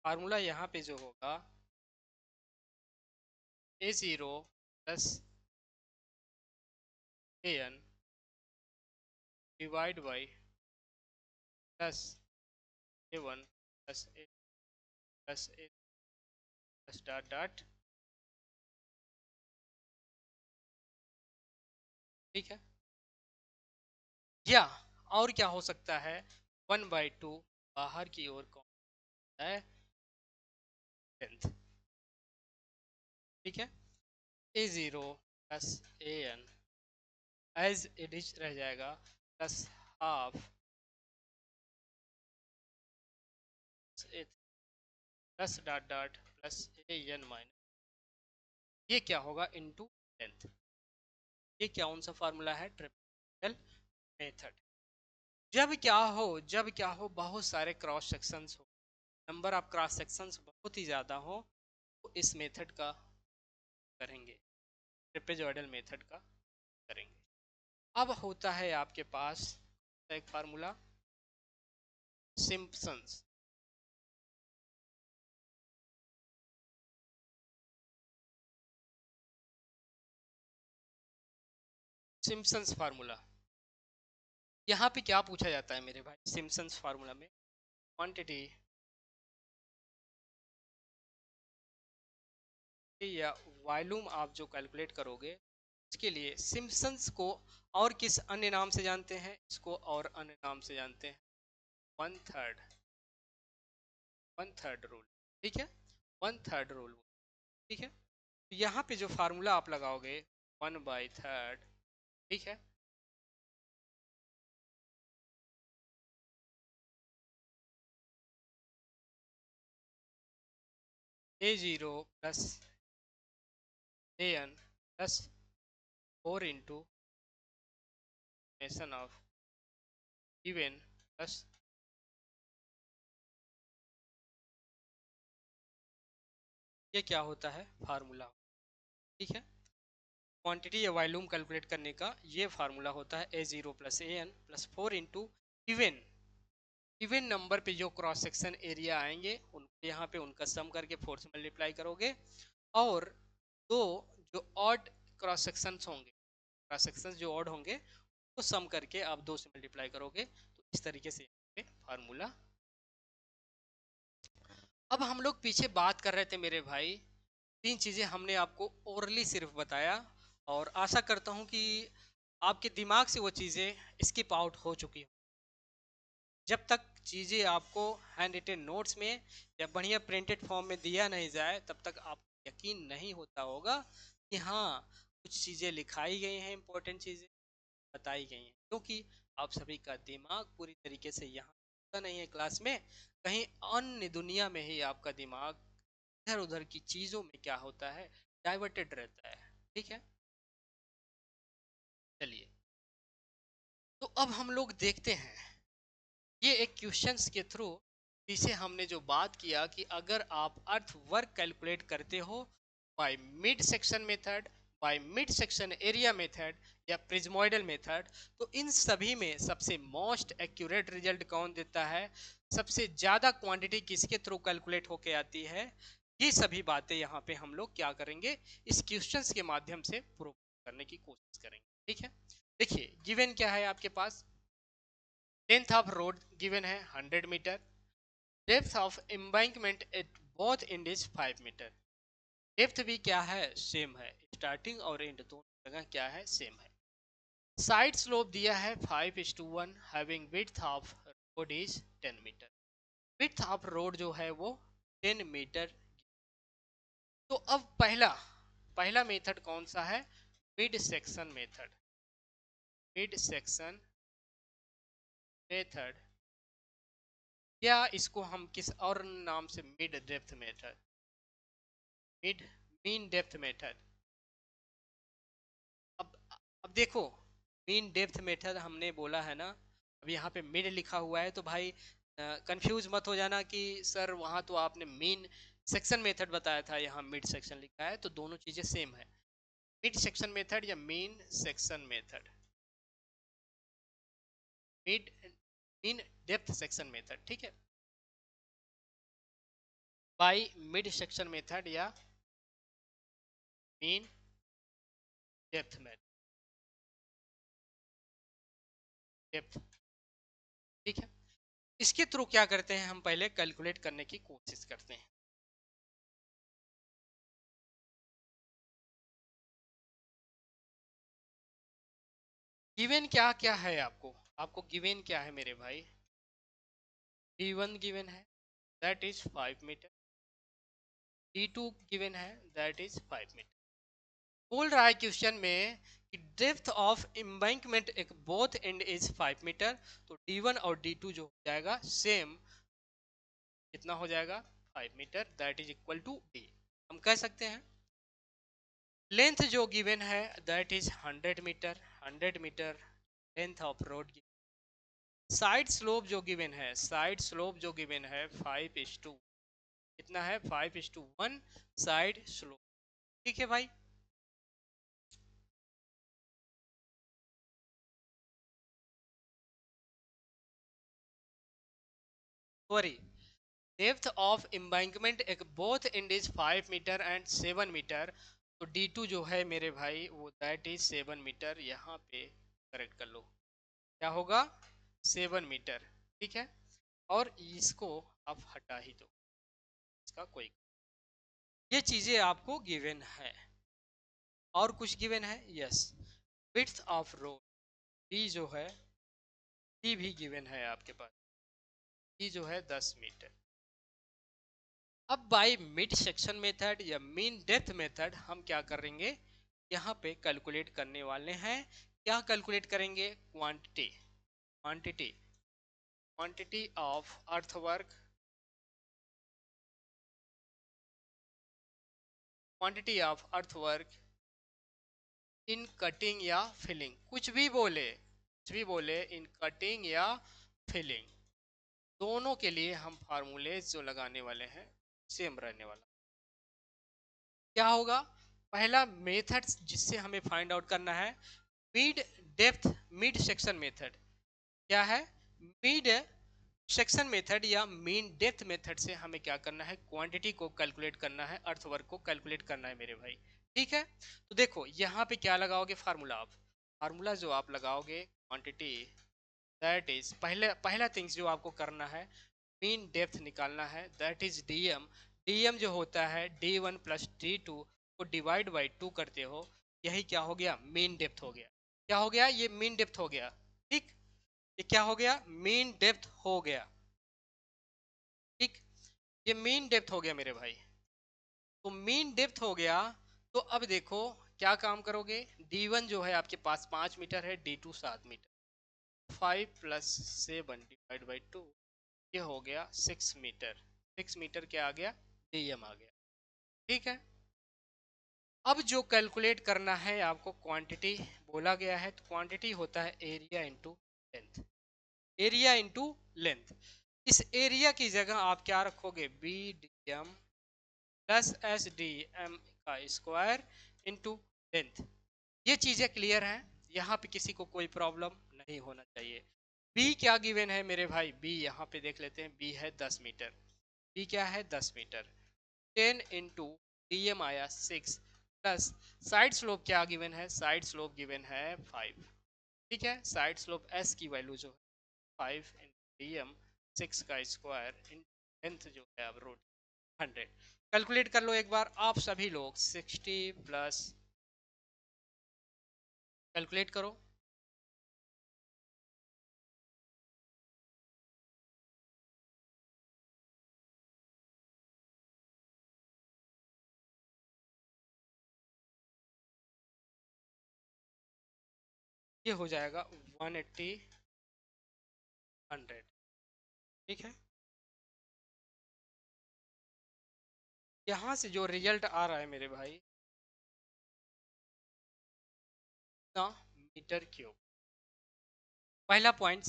फार्मूला यहाँ पे जो होगा A0 plus AN divide by plus A1 plus A plus A plus dot dot. ठीक है, या और क्या हो सकता है, 1/2 बाहर की ओर कौन है, लेंथ। ठीक है, A0 plus AN as it is रह जाएगा, plus half plus dot dot plus AN minus, ये क्या होगा, इनटू लेंथ। ये क्या कौन सा फार्मूला है, ट्रिपल मेथड। जब क्या हो बहुत सारे क्रॉस सेक्शंस हो, नंबर ऑफ क्रॉस सेक्शंस बहुत ही ज़्यादा हो, तो इस मेथड का करेंगे, ट्रेपेजॉइडल मेथड का करेंगे। अब होता है आपके पास एक फार्मूला सिम्पसन्स। सिम्पसन्स फार्मूला, यहाँ पे क्या पूछा जाता है मेरे भाई, सिम्पसन्स फार्मूला में क्वांटिटी या वॉल्यूम आप जो कैलकुलेट करोगे, इसके लिए सिम्पसन्स को और किस अन्य नाम से जानते हैं, इसको और अन्य नाम से जानते हैं, one third, one third rule. ठीक है, वन थर्ड रूल। ठीक है, तो यहाँ पे जो फार्मूला आप लगाओगे 1/3, ठीक है, A0 plus AN plus 4 into nation of even plus, ये क्या होता है फार्मूला। ठीक है, क्वांटिटी या वॉल्यूम कैलकुलेट करने का ये फार्मूला होता है A0 plus AN plus 4 into even, even number पे जो क्रॉस सेक्शन एरिया आएंगे उन यहाँ पे उनका सम करके 4 से मल्टीप्लाई करोगे, और दो जो ऑड क्रॉस सेक्शंस होंगे, क्रॉस सेक्शंस जो ऑड होंगे तो सम करके आप 2 से मल्टीप्लाई करोगे, तो इस तरीके से फार्मूला। अब हम लोग पीछे बात कर रहे थे मेरे भाई, तीन चीजें हमने आपको ओरली सिर्फ बताया, और आशा करता हूं कि आपके दिमाग से वो चीजें स्किप आउट हो चुकी हो। जब तक चीजें आपको हैंड रिटेन नोट्स में या बढ़िया प्रिंटेड फॉर्म में दिया नहीं जाए, तब तक आपको यकीन नहीं होता होगा कि हाँ कुछ चीजें लिखाई गई हैं, इंपॉर्टेंट चीजें बताई गई हैं, क्योंकि आप सभी का दिमाग पूरी तरीके से यहाँ होता नहीं है क्लास में, कहीं अन्य दुनिया में ही आपका दिमाग इधर उधर की चीजों में क्या होता है, डाइवर्टेड रहता है। ठीक है, चलिए, तो अब हम लोग देखते हैं, ये एक क्वेश्चंस के थ्रू पीछे हमने जो बात किया कि अगर आप अर्थ वर्क कैलकुलेट करते हो bye mid section method, by mid section area method या प्रिज्मोइडल मेथड, तो इन सभी में सबसे मोस्ट एक्यूरेट रिजल्ट कौन देता है, सबसे ज्यादा क्वांटिटी किसके थ्रू कैलकुलेट होके आती है, ये सभी बातें यहाँ पे हम लोग क्या करेंगे, इस क्वेश्चंस के माध्यम से प्रूव करने की कोशिश करेंगे। ठीक है, देखिए गिवन क्या है आपके पास, लेंथ ऑफ रोड गिवन है 100 metre, depth of embankment at both end is 5 metre, depth भी क्या है, सेम है, स्टार्टिंग और एंड दोनों जगह क्या है, सेम है। साइड स्लोप दिया है 5:1, having width of road is 10 metre, width of road जो है वो 10 मीटर। तो अब पहला पहला मेथड कौन सा है? Mid section method. Mid section method, या इसको हम किस और नाम से, mid depth method, mid mean depth method. अब अब देखो, मीन डेप्थ मेथड हमने बोला है ना, अब यहाँ पे मिड लिखा हुआ है, तो भाई कंफ्यूज मत हो जाना कि सर वहाँ तो आपने मीन सेक्शन मेथड बताया था, यहाँ मिड सेक्शन लिखा है, तो दोनों चीजें सेम है। मिड सेक्शन मेथड या mean section method, mid mean depth section method, ठीक है, बाय मिड सेक्शन मेथड या मीन डेप्थ मेथड, डेप्थ, ठीक है। इसके थ्रू क्या करते हैं, हम पहले कैलकुलेट करने की कोशिश करते हैं। गिवन क्या क्या है आपको, आपको गिवन क्या है मेरे भाई? D1 गिवन है, that is 5 metre. D2 given है, दैट इज 5 मीटर। बोल रहा है क्वेश्चन में कि depth of embankment at both end is 5 metre, तो D1 और D2 जो हो जाएगा सेम, कितना हो जाएगा? 5 metre, that is equal to D। हम कह सकते हैं लेंथ जो गिवन है that is 100 metre, 100 metre length of road. Side slope जो गिवन है, साइड स्लोप जो गिवन है 5:2, कितना है? 5:1 साइड स्लोप, ठीक है भाई। Sorry, depth of embankment at both end is 5 metre and 7 metre, तो D2 जो है मेरे भाई वो दैट इज 7 मीटर, यहाँ पे करेक्ट कर लो, क्या होगा? 7 मीटर, ठीक है। और इसको आप हटा ही दो, इसका कोई, ये चीजें आपको गिवन है। और कुछ गिवन है? Yes, width of road B जो है, B भी गिवन है आपके पास, B जो है 10 मीटर। अब बाय मिड सेक्शन मेथड या मीन डेप्थ मेथड हम क्या करेंगे, यहाँ पे कैलकुलेट करने वाले हैं। क्या कैलकुलेट करेंगे? Quantity, quantity, quantity of earthwork, quantity of earthwork in cutting या फिलिंग, कुछ भी बोले, कुछ भी बोले, इन कटिंग या फिलिंग, दोनों के लिए हम फार्मूले जो लगाने वाले हैं सेम रहने वाला। क्या होगा? पहला मेथड जिससे हमें फाइंड आउट करना है, mid depth mid section method. क्या है? मिड सेक्शन मेथड या मीन डेप्थ मेथड से हमें क्या करना है? क्वांटिटी को कैलकुलेट करना है, अर्थवर्क को कैलकुलेट करना है मेरे भाई, ठीक है। तो देखो यहाँ पे क्या लगाओगे फार्मूला, आप फार्मूला जो आप लगाओगे क्वांटिटी, दैट इज पहले पहला थिंग्स जो आपको करना है, मीन डेप्थ निकालना है, दैट इज डीएम। डीएम जो होता है D1 प्लस D2 को डिवाइड बाई 2 करते हो, यही क्या हो गया? मीन डेप्थ हो गया। क्या हो गया? ये मीन डेप्थ हो गया, ठीक। ये क्या हो गया? मीन डेप्थ हो गया, ठीक। ये मीन डेप्थ हो गया मेरे भाई, तो मीन डेप्थ हो गया। तो अब देखो क्या काम करोगे, D1 जो है आपके पास 5 मीटर है, D2 7 मीटर, 5 + 7 डिवाइड बाई 2, ये हो गया 6 मीटर। 6 मीटर क्या आ गया? डीएम आ गया, ठीक है। अब जो कैलकुलेट करना है आपको, क्वांटिटी बोला गया है, तो क्वांटिटी होता है area into length, area into length. इस एरिया की जगह आप क्या रखोगे? B D M plus S D M का स्क्वायर इंटू लेंथ। ये चीजें क्लियर हैं, यहाँ पे किसी को कोई प्रॉब्लम नहीं होना चाहिए। बी क्या गिवन है मेरे भाई? बी यहाँ पे देख लेते हैं, बी है 10 मीटर। बी क्या है? 10 मीटर। 10 इंटू डी एम आया 6, प्लस साइड स्लोप क्या गिवन है? साइड स्लोप गिवन है 5, ठीक है। साइड स्लोप एस की वैल्यू जो है 5 इंटू डी एम 6 का स्क्वायर इन लेंथ जो है अब रूट 100। कैलकुलेट कर लो एक बार आप सभी लोग, 60 प्लस, कैलकुलेट करो। ये हो जाएगा 180 100। ठीक है, यहाँ से जो रिजल्ट आ रहा है मेरे भाई ना, मीटर क्यूब। पहला point,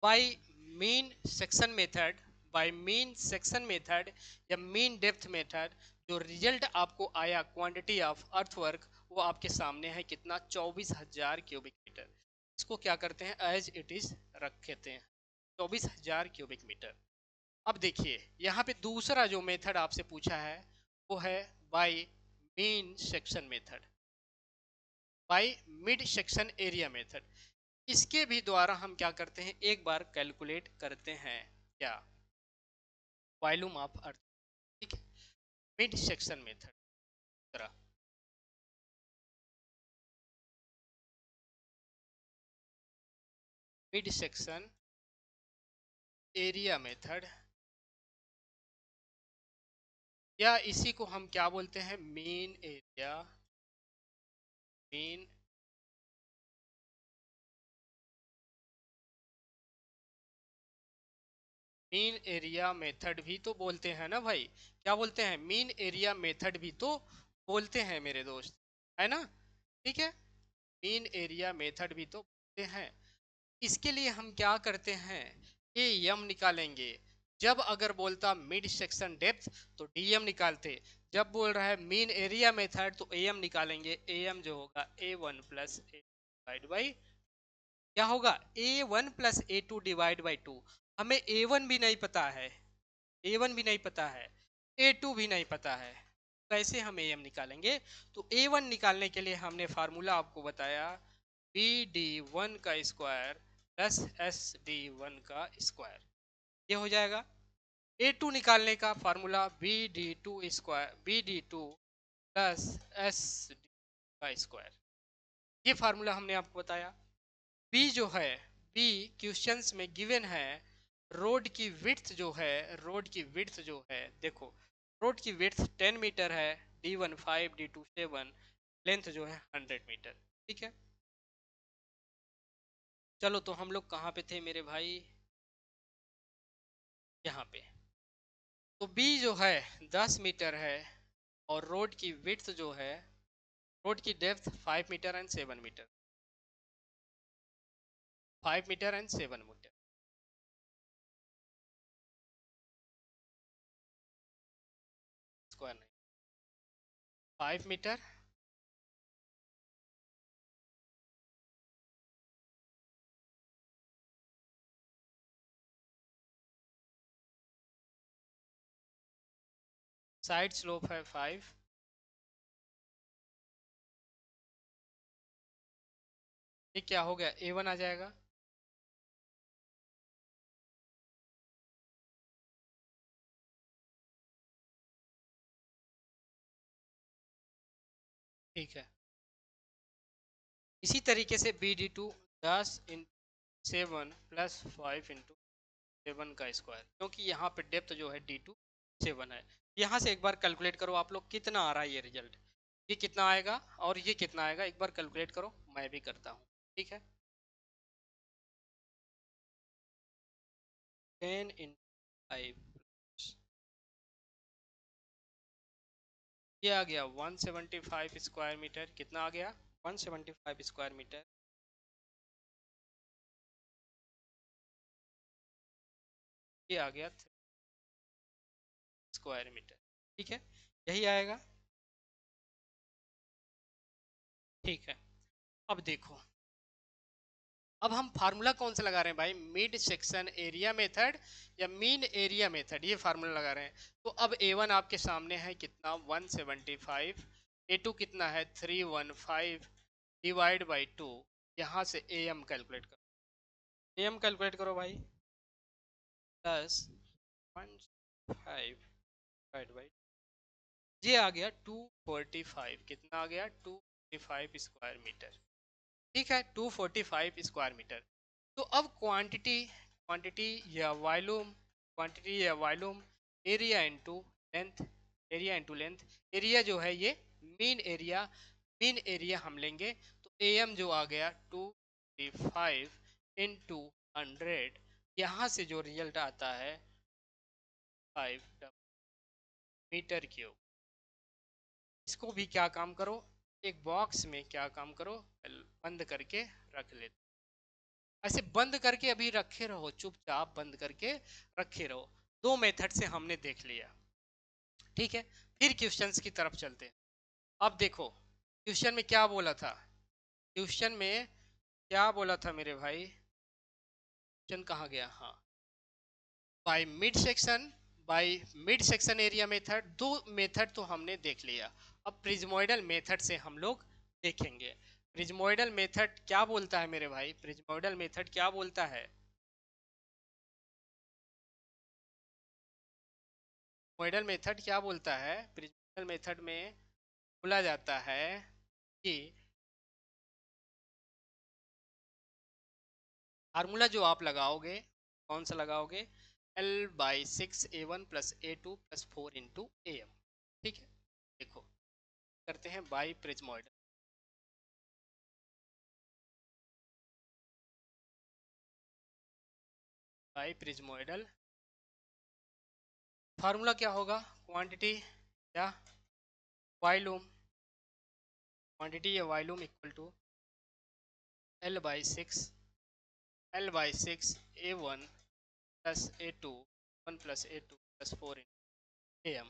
by mean section method, by mean section method या मीन डेप्थ मेथड जो रिजल्ट आपको आया क्वांटिटी ऑफ अर्थवर्क, वो आपके सामने है कितना, 24,000 क्यूबिक मीटर। इसको क्या करते हैं, एज इट इज रख देते हैं, 24,000 क्यूबिक मीटर। अब देखिए यहाँ पे दूसरा जो मेथड आपसे पूछा है वो है by mean section method, by mid section area method. इसके भी द्वारा हम क्या करते हैं, एक बार कैलकुलेट करते हैं क्या, वॉल्यूम ऑफ अर्थ। ठीक है, मिड सेक्शन मेथड तरह, मिड सेक्शन एरिया मेथड, या इसी को हम क्या बोलते हैं, mean area, mean mean area method भी तो बोलते हैं ना भाई, क्या बोलते हैं, मीन एरिया मेथड भी तो बोलते हैं मेरे दोस्त, है ना। ठीक है, मीन एरिया मेथड भी तो बोलते हैं। इसके लिए हम क्या करते हैं, ए एम निकालेंगे। जब अगर बोलता मिड सेक्शन डेप्थ तो डीएम निकालते, जब बोल रहा है मीन एरिया मेथड तो एम निकालेंगे। एम जो होगा A1 + A क्या होगा, A1 + A2/2। हमें A1 भी नहीं पता है, A1 भी नहीं पता है, A2 भी नहीं पता है, कैसे हम AM निकालेंगे। तो A1 निकालने के लिए हमने फार्मूला आपको बताया, BD1 का स्क्वायर प्लस SD1 का स्क्वायर, ये हो जाएगा। A2 निकालने का formula BD2 square, BD2 plus SD का स्क्वायर, ये फार्मूला हमने आपको बताया। बी जो है, बी क्वेश्चंस में गिवन है, रोड की विड्थ जो है, रोड की विड्थ जो है, देखो रोड की विड्थ 10 मीटर है, D1 5, D2 7, लेंथ जो है 100 मीटर। ठीक है, चलो तो हम लोग कहाँ पे थे मेरे भाई, यहाँ पे। तो बी जो है 10 मीटर है, और रोड की विड्थ जो है, रोड की depth 5 metre and 7 metre, 5 metre and 7 metre, square नहीं, 5 मीटर, साइड स्लोप है 5, ये क्या हो गया, A1 आ जाएगा। ठीक है, इसी तरीके से BD2 10 × 7 + 5 × 7 का स्क्वायर, क्योंकि यहाँ पे डेप्थ जो है D2 7 है। यहाँ से एक बार कैलकुलेट करो आप लोग, कितना आ रहा है ये रिजल्ट, ये कितना आएगा और ये कितना आएगा, एक बार कैलकुलेट करो, मैं भी करता हूँ। ठीक है, 10 × 5, ये आ गया 175 स्क्वायर मीटर, कितना आ गया, 175 स्क्वायर मीटर, ये आ गया स्क्वायर मीटर। ठीक है, यही आएगा। ठीक है, अब देखो, अब हम फार्मूला कौन सा लगा रहे हैं भाई, मिड सेक्शन एरिया मेथड या मीन एरिया मेथड, ये फार्मूला लगा रहे हैं। तो अब A1 आपके सामने है कितना, 175, A2 कितना है 315 / 2, यहाँ से AM कैलकुलेट करो, AM कैलकुलेट करो भाई, प्लस 1 5 ये आ गया 245, कितना आ गया 245 स्क्वायर मीटर। ठीक है, 245 स्क्वायर मीटर। तो अब क्वांटिटी, क्वांटिटी या वॉल्यूम, क्वांटिटी या volume, area into length, area into length, area जो है ये मीन एरिया, मीन एरिया हम लेंगे। तो AM जो आ गया 175 इंटू 100, यहाँ से जो रिजल्ट आता है 5 मीटर क्यूब। इसको भी क्या काम करो, एक बॉक्स में क्या काम करो, बंद करके रख लेते। ऐसे बंद करके अभी रखे रहो, चुपचाप बंद करके रखे रहो। दो मेथड से हमने देख लिया, ठीक है। फिर क्वेश्चंस की तरफ चलते हैं। अब देखो क्वेश्चन में क्या बोला था, क्वेश्चन में क्या बोला था मेरे भाई, क्वेश्चन कहाँ गया, हाँ, bye mid section, bye mid section area method. दो मेथड तो हमने देख लिया, अब प्रिज्मोइडल मेथड से हम लोग देखेंगे। प्रिज्मोइडल मेथड क्या बोलता है मेरे भाई, प्रिज्मोइडल मेथड क्या बोलता है, प्रिज्मोइडल मेथड क्या बोलता है, प्रिज्मोइडल मेथड में बोला जाता है कि फार्मूला जो आप लगाओगे, कौन सा लगाओगे, L/6 A1 plus A2 plus 4 into AM, ठीक है। देखो करते हैं by prismoidal, by prismoidal formula क्या होगा, क्वांटिटी या वॉल्यूम, क्वांटिटी या volume equal to L/6, L/6 A1 plus A2 1 plus A2 plus 4 into AM।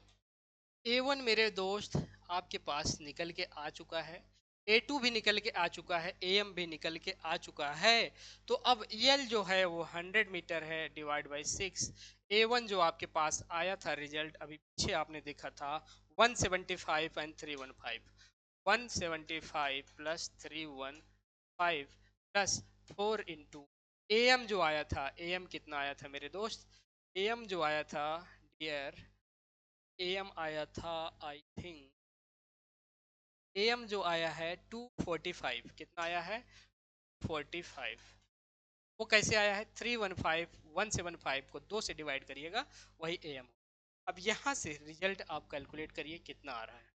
A1 मेरे दोस्त आपके पास निकल के आ चुका है, A2 भी निकल के आ चुका है, AM भी निकल के आ चुका है। तो अब L जो है वो 100 मीटर है, डिवाइड बाई 6। A1 जो आपके पास आया था रिजल्ट, अभी पीछे आपने देखा था 175 and 315, 175 plus 315 plus 4 into AM जो आया था, AM कितना आया था मेरे दोस्त, AM जो आया था डियर, AM आया था, आई थिंक AM जो आया है 245, कितना आया है 45। वो कैसे आया है, 315 175 को 2 से डिवाइड करिएगा, वही AM। अब यहाँ से रिजल्ट आप कैलकुलेट करिए कितना आ रहा है,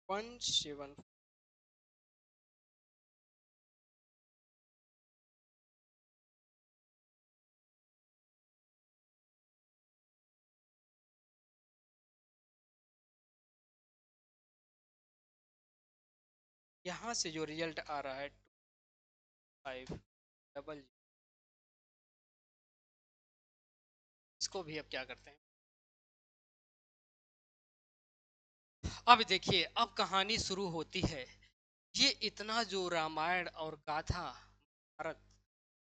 17। यहाँ से जो रिजल्ट आ रहा है 25, इसको भी अब क्या करते हैं, अब देखिए अब कहानी शुरू होती है। ये इतना जो रामायण और गाथा भारत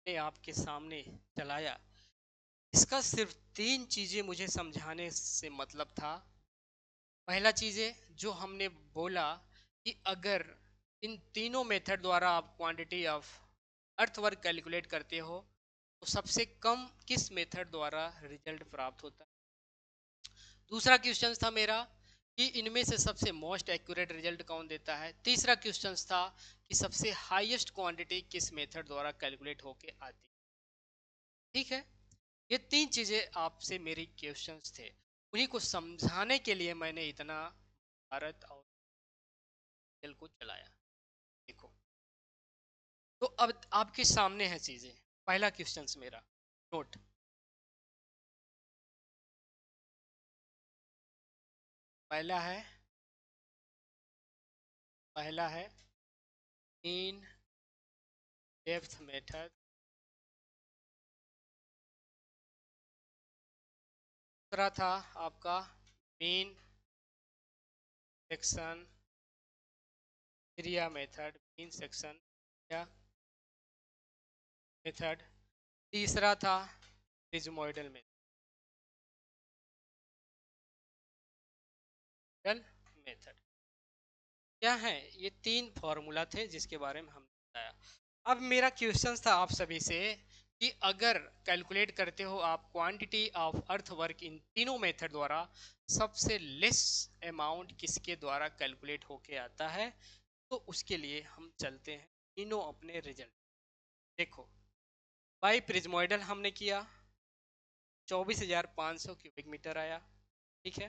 ने आपके सामने चलाया, इसका सिर्फ 3 चीजें मुझे समझाने से मतलब था। पहला चीजें जो हमने बोला कि अगर इन तीनों मेथड द्वारा आप क्वांटिटी ऑफ अर्थवर्क कैलकुलेट करते हो तो सबसे कम किस मेथड द्वारा रिजल्ट प्राप्त होता है। दूसरा क्वेश्चन था मेरा कि इनमें से सबसे मोस्ट एक्यूरेट रिजल्ट कौन देता है। तीसरा क्वेश्चन था कि सबसे हाईएस्ट क्वांटिटी किस मेथड द्वारा कैलकुलेट होके आती है, ठीक है। ये 3 चीजें आपसे मेरी क्वेश्चंस थे, उन्हीं को समझाने के लिए मैंने इतना भारत और खेल को चलाया। देखो तो अब आपके सामने है चीजें। पहला क्वेश्चंस मेरा नोट, पहला है, पहला है मीन डेप्थ मेथड, दूसरा था आपका mean section area method, mean section या मेथड, तीसरा था रिजमोइडल मेथड। क्या है, ये 3 फॉर्मूला थे जिसके बारे में हमने बताया। अब मेरा क्वेश्चन था आप सभी से कि अगर कैलकुलेट करते हो आप क्वांटिटी ऑफ अर्थ वर्क इन तीनों मेथड द्वारा, सबसे लेस अमाउंट किसके द्वारा कैलकुलेट होके आता है, तो उसके लिए हम चलते हैं तीनों अपने रिजल्ट। देखो बाई प्रिज्मोइडल हमने किया, 24,500 क्यूबिक मीटर आया, ठीक है।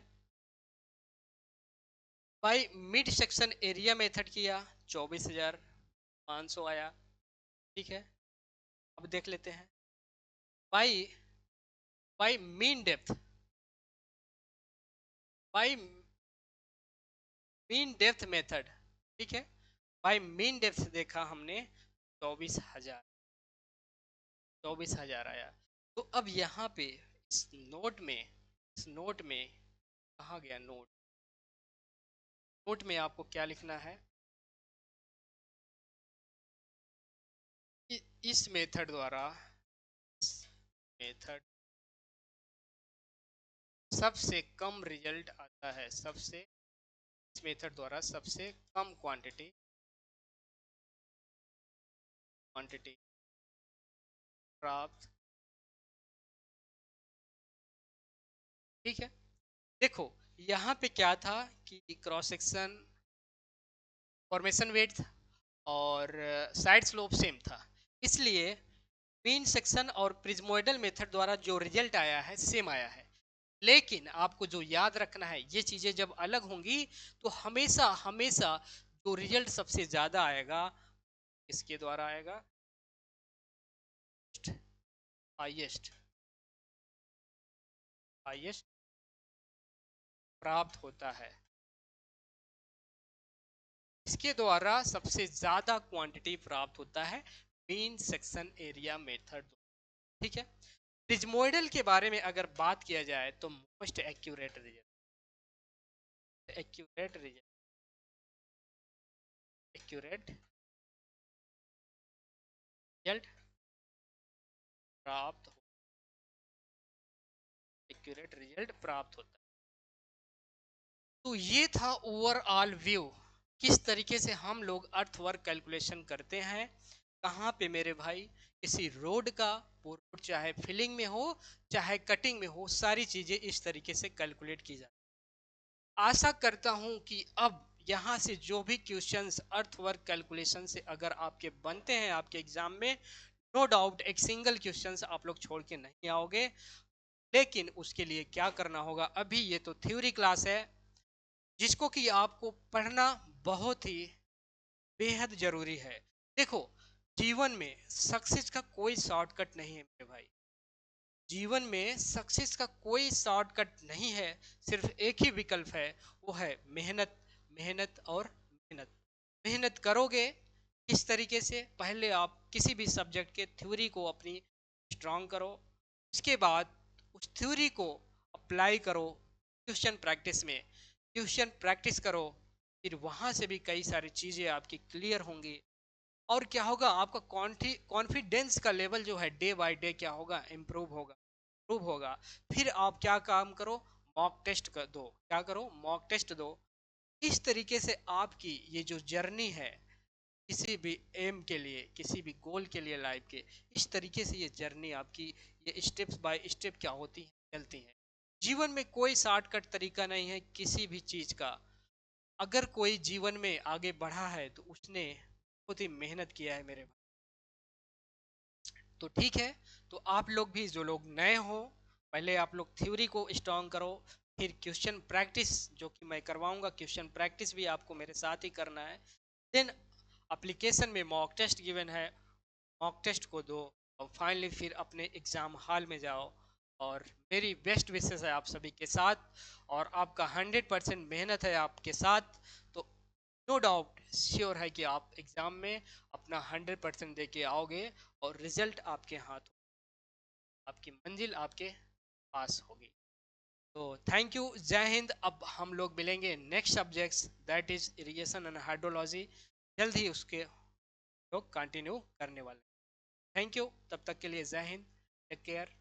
भाई मिड सेक्शन एरिया मेथड किया, 24,500 आया। ठीक है, अब देख लेते हैं। By by mean depth, by mean depth method. ठीक है, बाई मीन डेप्थ देखा हमने 24,000, 24,000 आया। तो अब यहाँ पे इस नोट में कहाँ गया नोट? नोट में आपको क्या लिखना है? इस मेथड द्वारा, मेथड सबसे कम रिजल्ट आता है, सबसे, इस मेथड द्वारा सबसे कम क्वांटिटी क्वांटिटी प्राप्त। ठीक है, देखो यहाँ पे क्या था कि क्रॉस सेक्शन फॉर्मेशन वेट और साइड स्लोप सेम था, इसलिए मीन सेक्शन और प्रिज्मोइडल मेथड द्वारा जो रिजल्ट आया है सेम आया है। लेकिन आपको जो याद रखना है, ये चीजें जब अलग होंगी तो हमेशा हमेशा जो रिजल्ट सबसे ज्यादा आएगा इसके द्वारा आएगा, हाईएस्ट हाईएस्ट प्राप्त होता है, इसके द्वारा सबसे ज्यादा क्वांटिटी प्राप्त होता है मीन सेक्शन एरिया मेथड। ठीक है, प्रिज्मोइडल के बारे में अगर बात किया जाए तो मोस्ट एक्यूरेट एक्यूरेट रिजल्ट प्राप्त एक्यूरेट रिजल्ट प्राप्त होता है। तो ये था ओवरऑल व्यू, किस तरीके से हम लोग अर्थ वर्क कैलकुलेशन करते हैं। कहाँ पे मेरे भाई? किसी रोड का रोड चाहे फिलिंग में हो चाहे कटिंग में हो, सारी चीजें इस तरीके से कैलकुलेट की जाती। आशा करता हूं कि अब यहाँ से जो भी क्वेश्चंस अर्थ वर्क कैलकुलेशन से अगर आपके बनते हैं आपके एग्जाम में, नो डाउट एक सिंगल क्वेश्चंस आप लोग छोड़ के नहीं आओगे। लेकिन उसके लिए क्या करना होगा, अभी ये तो थ्योरी क्लास है जिसको कि आपको पढ़ना बहुत ही बेहद जरूरी है। देखो, जीवन में सक्सेस का कोई शॉर्टकट नहीं है मेरे भाई, जीवन में सक्सेस का कोई शॉर्टकट नहीं है, सिर्फ एक ही विकल्प है, वो है मेहनत, मेहनत और मेहनत। मेहनत करोगे किस तरीके से? पहले आप किसी भी सब्जेक्ट के थ्योरी को अपनी स्ट्रांग करो, उसके बाद उस थ्योरी को अप्लाई करो क्वेश्चन प्रैक्टिस में, क्वेश्चन प्रैक्टिस करो, फिर वहां से भी कई सारी चीजें आपकी क्लियर होंगी। और क्या होगा, आपका कॉन्फिडेंस का लेवल जो है डे बाय डे क्या होगा, इम्प्रूव होगा। फिर आप क्या काम करो, मॉक टेस्ट कर दो, क्या करो, मॉक टेस्ट दो। इस तरीके से आपकी ये जो जर्नी है किसी भी एम के लिए, किसी भी गोल के लिए लाइफ के, इस तरीके से ये जर्नी आपकी, ये स्टेप्स बाय स्टेप क्या होती है, चलती है। जीवन में कोई शॉर्टकट तरीका नहीं है किसी भी चीज का। अगर कोई जीवन में आगे बढ़ा है तो उसने बहुत ही मेहनत किया है मेरे भाई। तो ठीक है, तो आप लोग भी जो लोग नए हो, पहले आप लोग थ्योरी को स्ट्रॉन्ग करो, फिर क्वेश्चन प्रैक्टिस जो कि मैं करवाऊंगा, क्वेश्चन प्रैक्टिस भी आपको मेरे साथ ही करना है। देन एप्लीकेशन में मॉक टेस्ट गिवन है, मॉक टेस्ट को दो, और फाइनली फिर अपने एग्जाम हॉल में जाओ। और मेरी बेस्ट विशेष है आप सभी के साथ, और आपका 100% मेहनत है आपके साथ। तो नो डाउट श्योर है कि आप एग्जाम में अपना 100% दे के आओगे और रिजल्ट आपके हाथ, आपकी मंजिल आपके पास होगी। तो थैंक यू, जय हिंद। अब हम लोग मिलेंगे next subjects, that is irrigation and hydrology, जल्द ही उसके लोग कंटिन्यू करने वाले। थैंक यू, तब तक के लिए जय हिंद, टेक केयर।